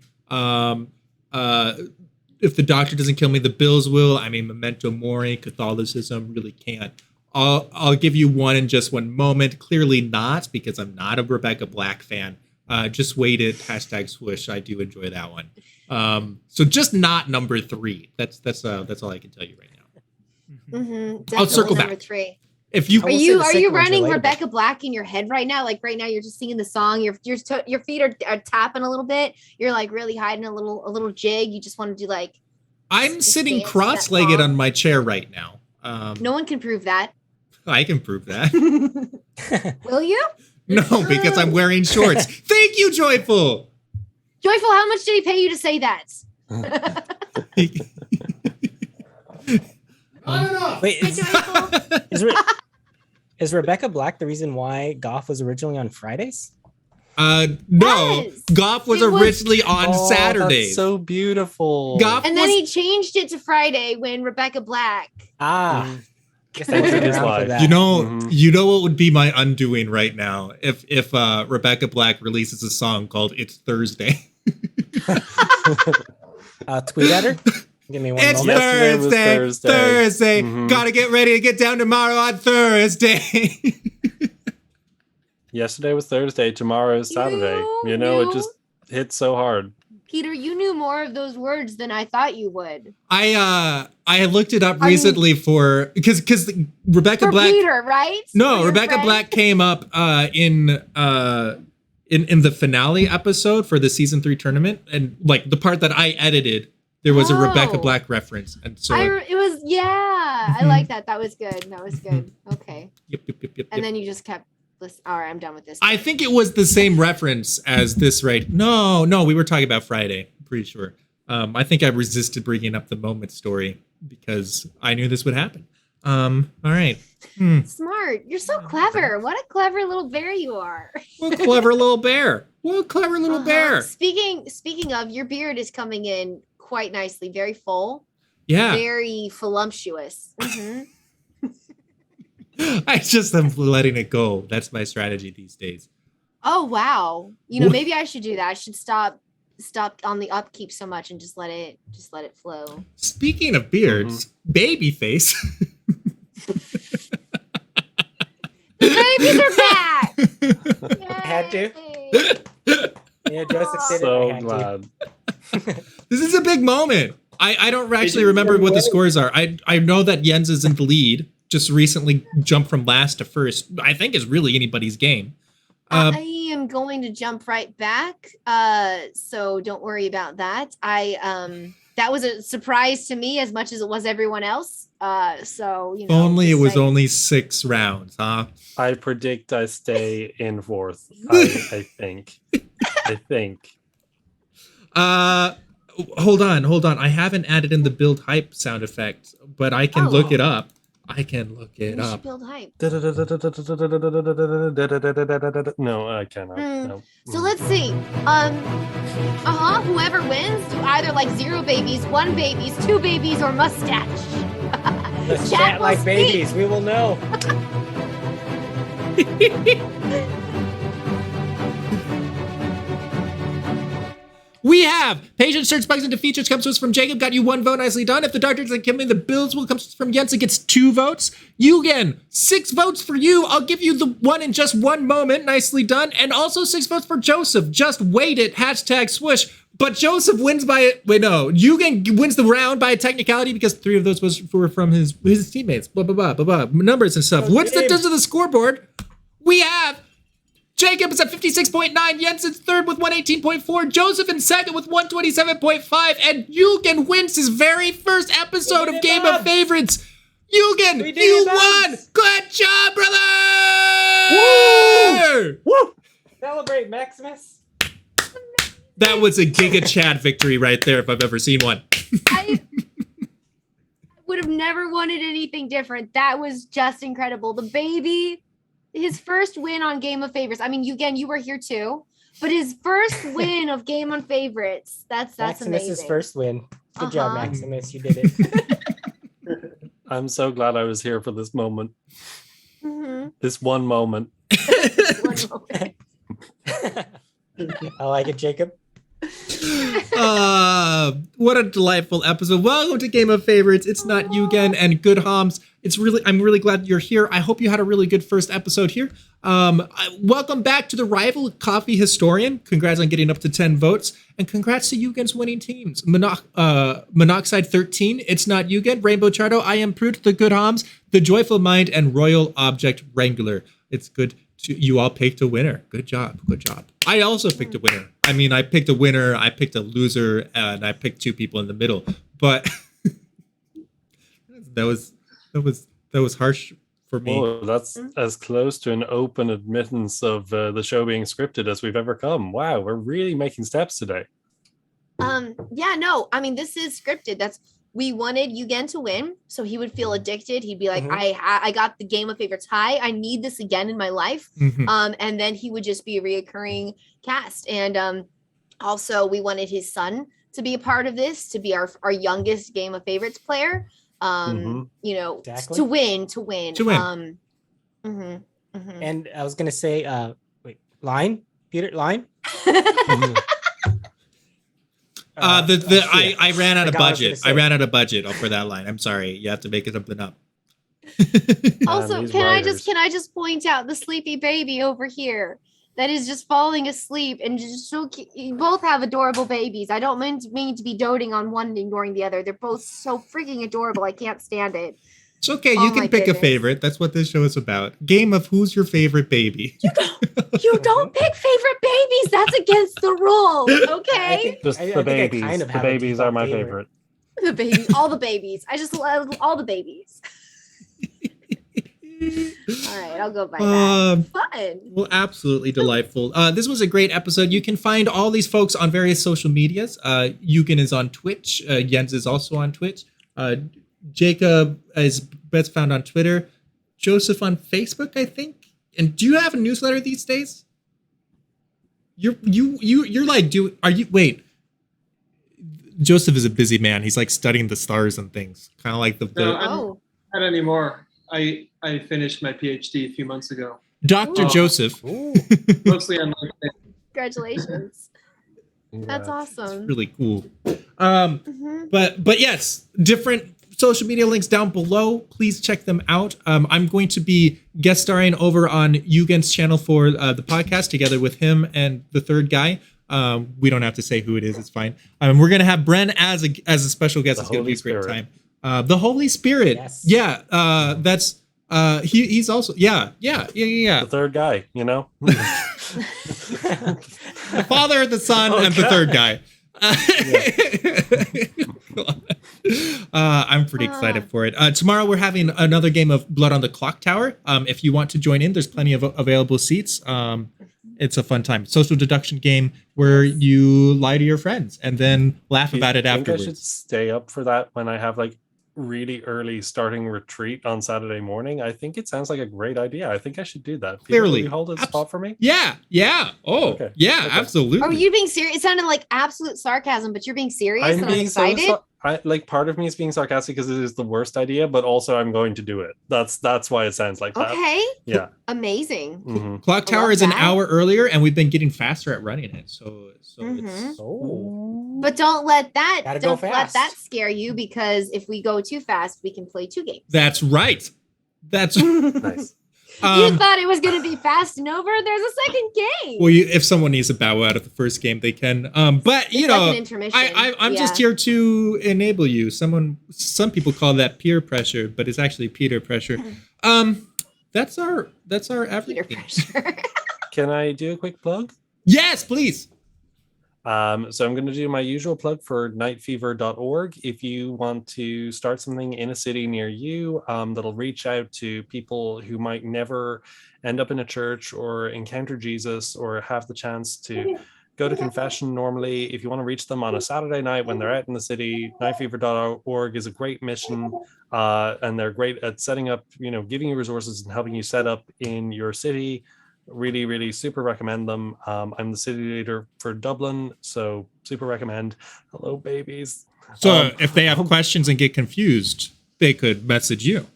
Speaker 1: if the doctor doesn't kill me, the Bills will. I mean, memento mori, Catholicism really can't. I'll give you one in just one moment. Clearly not, because I'm not a Rebecca Black fan. Just wait it. Hashtag swoosh. I do enjoy that one. So just not number 3. That's all I can tell you right now. I'll circle
Speaker 4: number
Speaker 1: back.
Speaker 4: 3.
Speaker 1: If you
Speaker 4: Are you running Rebecca Black in your head right now? Like right now, you're just singing the song. Your feet are tapping a little bit. You're like really hiding a little jig. You just want to do like.
Speaker 1: I'm sitting cross-legged on my chair right now.
Speaker 4: No one can prove that.
Speaker 1: I can prove that.
Speaker 4: Will you?
Speaker 1: No, because I'm wearing shorts. Thank you, Joyful.
Speaker 4: Joyful, how much did he pay you to say that?
Speaker 2: Wait,
Speaker 4: Hey, Joyful.
Speaker 2: is Rebecca Black the reason why golf was originally on Fridays?
Speaker 1: No.
Speaker 4: Yes.
Speaker 1: Golf was
Speaker 4: It was-
Speaker 1: originally on Saturdays.
Speaker 3: That's so beautiful.
Speaker 1: Golf
Speaker 4: And then
Speaker 1: was-
Speaker 4: he changed it to Friday when Rebecca Black.
Speaker 2: Guess I wasn't
Speaker 3: His
Speaker 2: around for
Speaker 3: life.
Speaker 2: that.
Speaker 1: You know,
Speaker 3: Mhm.
Speaker 1: you know what would be my undoing right now if Rebecca Black releases a song called "It's Thursday."
Speaker 2: Tweet at her. Give me one
Speaker 1: It's
Speaker 2: moment.
Speaker 3: Yesterday was
Speaker 1: Thursday.
Speaker 3: Thursday.
Speaker 1: Thursday. Gotta get ready to get down tomorrow on Thursday.
Speaker 3: Yesterday was Thursday. Tomorrow is Saturday.
Speaker 4: You
Speaker 3: It
Speaker 4: knew.
Speaker 3: just hit so hard.
Speaker 4: Peter, you knew more of those words than I thought you would.
Speaker 1: I looked it up
Speaker 4: Are you-
Speaker 1: recently for because Rebecca
Speaker 4: For
Speaker 1: Black.
Speaker 4: Peter, right?
Speaker 1: No,
Speaker 4: For your
Speaker 1: Rebecca
Speaker 4: friend?
Speaker 1: Black came up in the finale episode for the season 3 tournament, and like the part that I edited, there was a Rebecca
Speaker 4: Oh.
Speaker 1: Black reference, and so
Speaker 4: It was, yeah. I
Speaker 1: Mhm.
Speaker 4: like that. That was good. That was good. Okay.
Speaker 1: yep.
Speaker 4: And then you just kept listening. All right, I'm done with this.
Speaker 1: I think it was the same reference as this, right? No, we were talking about Friday. I'm pretty sure. I think I resisted bringing up the moment story because I knew this would happen. All right.
Speaker 4: Smart. You're so clever. What a clever little bear you are.
Speaker 1: What a clever little bear. What a clever little bear.
Speaker 4: Speaking of, your beard is coming in quite nicely. Very full.
Speaker 1: Yeah.
Speaker 4: Very voluptuous. Mhm.
Speaker 1: I just am letting it go. That's my strategy these days.
Speaker 4: Oh wow. Maybe I should do that. I should stop on the upkeep so much and just let it flow.
Speaker 1: Speaking of beards, Babyface.
Speaker 4: The babies are back.
Speaker 2: I had to.
Speaker 4: Yay.
Speaker 2: Yeah, Joseph did it. I
Speaker 3: So
Speaker 2: had to.
Speaker 3: glad.
Speaker 1: This is a big moment. I don't actually remember what the scores are. I know that Yenz is in the lead. Just recently jumped from last to first. I think is really anybody's game.
Speaker 4: I am going to jump right back. So don't worry about that. That was a surprise to me as much as it was everyone else. So
Speaker 1: Only it
Speaker 4: just
Speaker 1: was
Speaker 4: saying.
Speaker 1: only 6 rounds, huh?
Speaker 3: I predict I stay in 4th. I think. I think.
Speaker 1: Hold on. I haven't added in the build hype sound effect, but I can look
Speaker 4: Oh.
Speaker 1: it up. I can look it
Speaker 4: We should
Speaker 1: up.
Speaker 4: build hype.
Speaker 3: No, I cannot. No.
Speaker 4: So let's see. Whoever wins, do either like 0 babies, 1 babies, 2 babies, or mustache.
Speaker 2: Let's
Speaker 4: Chat
Speaker 2: chat
Speaker 4: will
Speaker 2: like
Speaker 4: speak.
Speaker 2: babies. We will know.
Speaker 1: We have Patient Search Bugs into Features comes to us from Jacob. Got you 1 vote. Nicely done. If the doctor doesn't kill me, the Bills will come from YENZA gets 2 votes. YOOGEN, 6 votes for you. I'll give you the one in just one moment. Nicely done. And also 6 votes for Joseph. Just wait it. Hashtag swoosh. But Joseph wins by YOOGEN wins the round by a technicality because 3 of those were from his teammates. Blah blah blah blah blah. Numbers and stuff. What's the does of the scoreboard? We have Jacob is at 56.9, Jensen's third with 118.4, Joseph in second with 127.5, and YOOGEN wins his very first episode of Game of Favorites. YOOGEN,
Speaker 2: We did
Speaker 1: you
Speaker 2: it,
Speaker 1: won!
Speaker 2: Babs!
Speaker 1: Good job, brother!
Speaker 2: Woo! Celebrate, Maximus.
Speaker 1: That was a Giga Chad victory right there if I've ever seen one.
Speaker 4: I would have never wanted anything different. That was just incredible. The baby, his first win on Game of Favorites. I mean, you were here too, but his first win of Game on Favorites. That's
Speaker 2: Maximus's
Speaker 4: amazing.
Speaker 2: first win. Good job,
Speaker 4: Uh-huh.
Speaker 2: Maximus. You did it.
Speaker 3: I'm so glad I was here for this moment.
Speaker 4: Mhm.
Speaker 3: This one moment.
Speaker 4: One moment.
Speaker 2: I like it, Jacob.
Speaker 1: What a delightful episode. Welcome to Game of Favorites. It's not YOOGEN and Good Homs. I'm really glad you're here. I hope you had a really good first episode here. Welcome back to the rival Coffee Historian. Congrats on getting up to 10 votes. And congrats to YOOGEN's winning teams. Monoxide 13, It's Not YOOGEN, Rainbow Chardo, I Am Prude, The Good Homs, The Joyful Mind, and Royal Object Wrangler. It's good you all picked a winner. Good job. I also picked a winner. I mean, I picked a winner, I picked a loser, and I picked two people in the middle. But that was harsh for me.
Speaker 3: Oh, that's as close to an open admittance of the show being scripted as we've ever come. Wow, we're really making steps today.
Speaker 8: Yeah, no, I mean, this is scripted. We wanted YOOGEN to win, so he would feel addicted. He'd be like, I got the Game of Favorites high. I need this again in my life. And then he would just be a reoccurring cast. And also, we wanted his son to be a part of this, to be our youngest Game of Favorites player. You know,
Speaker 2: Exactly.
Speaker 8: to win.
Speaker 2: And I was gonna say, Peter, line.
Speaker 1: I ran out of
Speaker 2: Forgot what I was
Speaker 1: budget.
Speaker 2: gonna say.
Speaker 1: I ran out of budget for that line. I'm sorry. You have to make it something up.
Speaker 4: Also,
Speaker 3: these
Speaker 4: can
Speaker 3: writers.
Speaker 4: I just point out the sleepy baby over here that is just falling asleep and just so you both have adorable babies. I don't mean to be doting on one and ignoring the other. They're both so freaking adorable. I can't stand it.
Speaker 1: It's okay.
Speaker 4: Oh
Speaker 1: You can
Speaker 4: my
Speaker 1: pick a
Speaker 4: goodness.
Speaker 1: favorite. That's what this show is about. Game of Who's Your Favorite Baby.
Speaker 4: You don't pick favorite babies. That's against the rules. Okay.
Speaker 3: Just the babies. The babies are my favorite.
Speaker 4: The babies, all the babies. I just love all the babies. All right, I'll go by that. Fun.
Speaker 1: Well, absolutely delightful. This was a great episode. You can find all these folks on various social medias. YOOGEN is on Twitch. YENZA is also on Twitch. Jacob is best found on Twitter. Joseph on Facebook, I think. And do you have a newsletter these days? You're like, wait. Joseph is a busy man. He's like studying the stars and things. Kind of like
Speaker 5: No, not anymore. I finished my PhD a few months ago.
Speaker 1: Dr. Joseph.
Speaker 5: Mostly on LinkedIn.
Speaker 4: Congratulations. That's awesome.
Speaker 1: Really cool. But yes, different social media links down below. Please check them out. I'm going to be guest starring over on YOOGEN's channel for the podcast together with him and the third guy. We don't have to say who it is. It's fine. We're going to have Bren as a special guest. It's going to be a great time. The Holy Spirit.
Speaker 2: Yes.
Speaker 1: Yeah. That's he's also yeah.
Speaker 3: The third guy, you know.
Speaker 1: The Father, the Son, and the third guy. I'm pretty excited for it. Tomorrow we're having another game of Blood on the Clock Tower. If you want to join in, there's plenty of available seats. It's a fun time. Social deduction game where you lie to your friends and then laugh about it
Speaker 3: I
Speaker 1: afterwards.
Speaker 3: should stay up for that when I have like really early starting retreat on Saturday morning. I think it sounds like a great idea. I think I should do that. Peter, will
Speaker 1: Clearly.
Speaker 3: you hold a spot for me?
Speaker 1: Yeah. Oh,
Speaker 3: Okay.
Speaker 1: yeah,
Speaker 3: Okay.
Speaker 1: absolutely.
Speaker 4: Are you being serious? It sounded like absolute sarcasm, but you're being serious and I'm excited.
Speaker 3: Like part of me is being sarcastic because it is the worst idea, but also I'm going to do it. That's why it sounds like that.
Speaker 4: Okay.
Speaker 3: Yeah.
Speaker 4: Amazing.
Speaker 3: Mhm.
Speaker 1: Clock
Speaker 4: I
Speaker 1: Tower
Speaker 4: love
Speaker 1: is an
Speaker 4: that.
Speaker 1: hour earlier, and we've been getting faster at running it. So
Speaker 4: Mhm.
Speaker 1: it's
Speaker 4: But don't let that
Speaker 2: Gotta go fast.
Speaker 4: scare you, because if we go too fast, we can play 2 games.
Speaker 1: that's right. That's
Speaker 3: Nice.
Speaker 4: You thought it was going to be fast and over. There's a second game.
Speaker 1: well, if someone needs to bow out of the first game, they can. But you
Speaker 4: It's
Speaker 1: know,
Speaker 4: like an intermission.
Speaker 1: I'm just
Speaker 4: Yeah.
Speaker 1: here to enable you. Some people call that peer pressure, but it's actually Peter pressure. That's our
Speaker 4: Peter
Speaker 1: everything.
Speaker 4: pressure.
Speaker 3: Can I do a quick plug?
Speaker 1: Yes, please.
Speaker 3: So I'm going to do my usual plug for nightfever.org. If you want to start something in a city near you that'll reach out to people who might never end up in a church or encounter Jesus or have the chance to go to confession normally, if you want to reach them on a Saturday night when they're out in the city, nightfever.org is a great mission. And they're great at setting up, giving you resources and helping you set up in your city. Really, really super recommend them. I'm the city leader for Dublin, so super recommend. Hello, babies.
Speaker 1: So if they have questions and get confused, they could message you.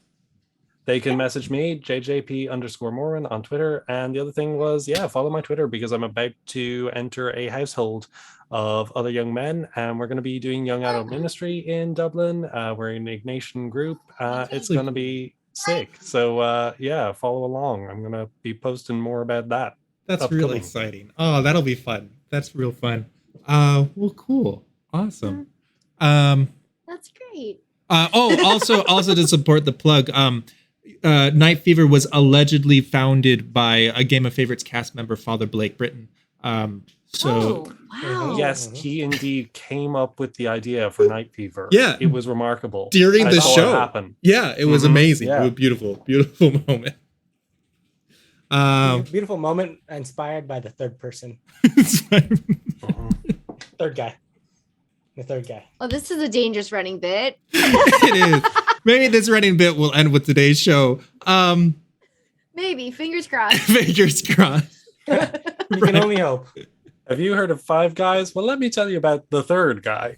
Speaker 3: they can message me, JJP_Moran on Twitter. And the other thing was, follow my Twitter because I'm about to enter a household of other young men, and we're going to be doing young adult ministry in Dublin. We're an Ignatian group. It's going to be sick. So follow along. I'm going to be posting more about that.
Speaker 1: That's
Speaker 3: upcoming.
Speaker 1: really exciting. Oh, that'll be fun. That's real fun. Well, cool. Awesome.
Speaker 8: That's great.
Speaker 1: Also to support the plug, Night Fever was allegedly founded by a Game of Favorites cast member, Father Blake Britton.
Speaker 8: Wow.
Speaker 3: Yes, he indeed came up with the idea for Night Fever.
Speaker 1: Yeah.
Speaker 3: It was remarkable.
Speaker 1: During
Speaker 3: I
Speaker 1: the
Speaker 3: saw
Speaker 1: show.
Speaker 3: it happen.
Speaker 1: Yeah, it was amazing.
Speaker 3: Yeah.
Speaker 1: It was beautiful, beautiful moment.
Speaker 2: Beautiful moment inspired by the third person. Third guy. The third guy.
Speaker 8: Oh, this is a dangerous running bit.
Speaker 1: It is. Maybe this running bit will end with today's show.
Speaker 8: Maybe. Fingers crossed.
Speaker 1: Fingers crossed.
Speaker 2: You can only hope.
Speaker 3: Have you heard of Five Guys? Well, let me tell you about the third guy.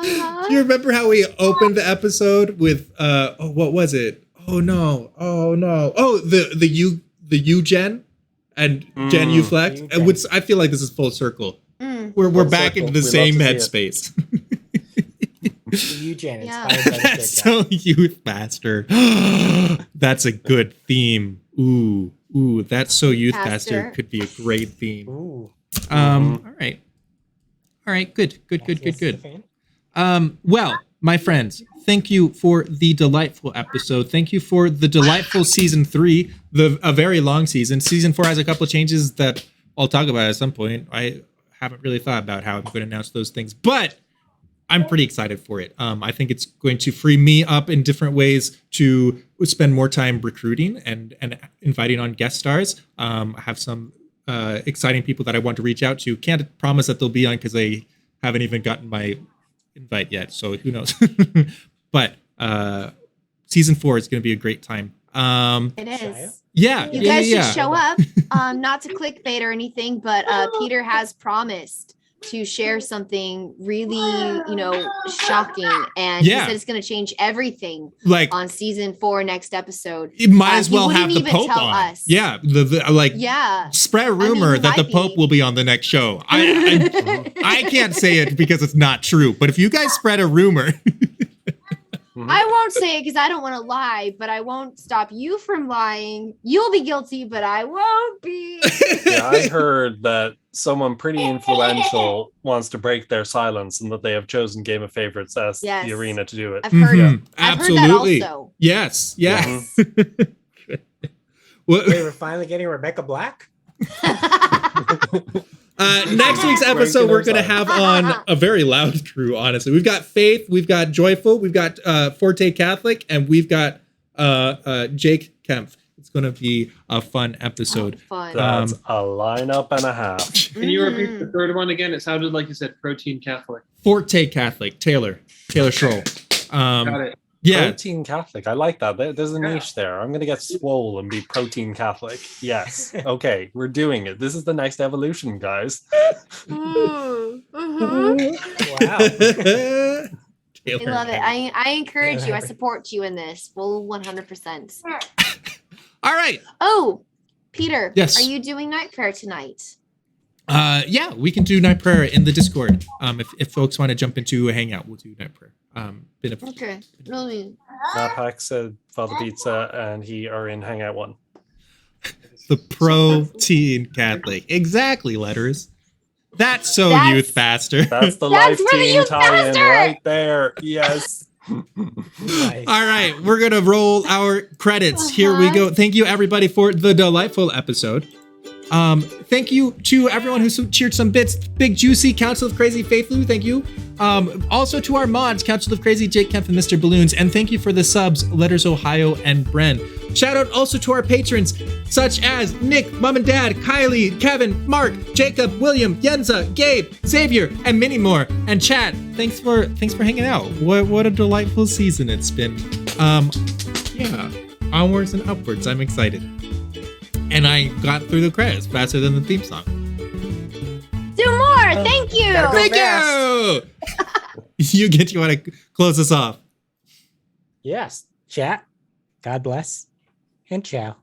Speaker 1: Do you remember how we opened the episode with what was it? Oh no. Oh, the YOOGEN and Gen U Flex.
Speaker 2: YOOGEN.
Speaker 1: Which I feel like this is full circle. We're
Speaker 3: Full
Speaker 1: back
Speaker 3: circle.
Speaker 1: into the
Speaker 3: We
Speaker 1: same
Speaker 3: love to see
Speaker 1: headspace.
Speaker 2: Eugen
Speaker 8: Yeah.
Speaker 2: inspired by the
Speaker 1: That's
Speaker 2: third guy.
Speaker 1: so youth bastard. That's a good theme. Ooh, that's so youth
Speaker 8: Pastor.
Speaker 1: bastard could be a great theme.
Speaker 2: Ooh.
Speaker 1: All right, good.
Speaker 2: Yes, the fan.
Speaker 1: Well, my friends, thank you for the delightful episode. Thank you for the delightful season 3, a very long season. Season 4 has a couple of changes that I'll talk about at some point. I haven't really thought about how I'm going to announce those things, but I'm pretty excited for it. I think it's going to free me up in different ways to spend more time recruiting and inviting on guest stars. I have some exciting people that I want to reach out to. Can't promise that they'll be on because they haven't even gotten my invite yet, so who knows. But season 4 is going to be a great time.
Speaker 8: It is.
Speaker 1: Yeah,
Speaker 8: You guys
Speaker 1: yeah.
Speaker 8: should show up. Not to clickbait or anything, but Peter has promised to share something really, shocking, and he
Speaker 1: Yeah.
Speaker 8: said it's going to change everything
Speaker 1: Like,
Speaker 8: on season 4 next episode.
Speaker 1: it might as
Speaker 8: he
Speaker 1: well have
Speaker 8: wouldn't
Speaker 1: the
Speaker 8: even
Speaker 1: Pope
Speaker 8: tell
Speaker 1: on.
Speaker 8: us.
Speaker 1: Yeah,
Speaker 8: Yeah.
Speaker 1: spread a rumor
Speaker 8: he
Speaker 1: that the
Speaker 8: might
Speaker 1: Pope
Speaker 8: be.
Speaker 1: will be on the next show. I can't say it because it's not true, but if you guys spread a rumor,
Speaker 8: I won't say it because I don't want to lie, but I won't stop you from lying. You'll be guilty, but I won't be.
Speaker 3: Yeah, I heard that someone pretty influential wants to break their silence and that they have chosen Game of Favorites as
Speaker 8: Yes.
Speaker 3: the arena to do it.
Speaker 8: I've heard
Speaker 1: Mhm,
Speaker 8: I've
Speaker 1: absolutely.
Speaker 8: heard that also.
Speaker 1: Yes. Well,
Speaker 2: Wait, we're finally getting Rebecca Black?
Speaker 1: next week's episode, we're going to have on a very loud crew, honestly. We've got Faith, we've got Joyful, we've got Forte Catholic, and we've got Jake Kempf. It's going to be a fun episode.
Speaker 8: Fun.
Speaker 3: That's a lineup and a half.
Speaker 5: Can you repeat the third one again? It sounded like you said protein Catholic.
Speaker 1: Forte Catholic, Taylor Schroll.
Speaker 5: Got it.
Speaker 1: Yeah,
Speaker 3: Protein Catholic. I like that. There's a niche there. I'm going to get swole and be protein Catholic. Yes. Okay, we're doing it. This is the next evolution, guys.
Speaker 8: Mhm.
Speaker 2: Wow.
Speaker 1: Taylor.
Speaker 8: I love it. I encourage you. I support you in this. Full 100%.
Speaker 1: All right.
Speaker 8: Oh, Peter.
Speaker 1: Yes.
Speaker 8: Are you doing night prayer tonight?
Speaker 1: Yeah, we can do night prayer in the Discord. If folks want to jump into a hangout, we'll do night prayer.
Speaker 8: Okay. Really?
Speaker 3: Pack said Father Pizza and he are in Hangout 1.
Speaker 1: The protein Catholic. Exactly, letters. That's youth bastard.
Speaker 3: That's the
Speaker 8: That's
Speaker 3: life
Speaker 8: for the
Speaker 3: team
Speaker 8: youth
Speaker 3: tie-in
Speaker 8: pastor!
Speaker 3: right there. Yes.
Speaker 2: Nice.
Speaker 1: All right, we're going to roll our credits. Here we go. Thank you, everybody, for the delightful episode. Thank you to everyone who cheered some bits. Big Juicy, Council of Crazy, Faith Lou, thank you. Also to our mods, Council of Crazy, Jake Kempf, and Mr. Balloons. And thank you for the subs, Letters Ohio and Bren. Shout out also to our patrons, such as Nick, Mom and Dad, Kylie, Kevin, Mark, Jacob, William, Yenza, Gabe, Xavier, and many more. And chat, thanks for hanging out. What a delightful season it's been. Yeah, onwards and upwards. I'm excited. And I got through the credits faster than the theme song.
Speaker 8: Do more. Thank you.
Speaker 2: Gotta go
Speaker 1: Thank
Speaker 2: fast.
Speaker 1: you. You want to close us off?
Speaker 2: Yes. Chat. God bless. And ciao.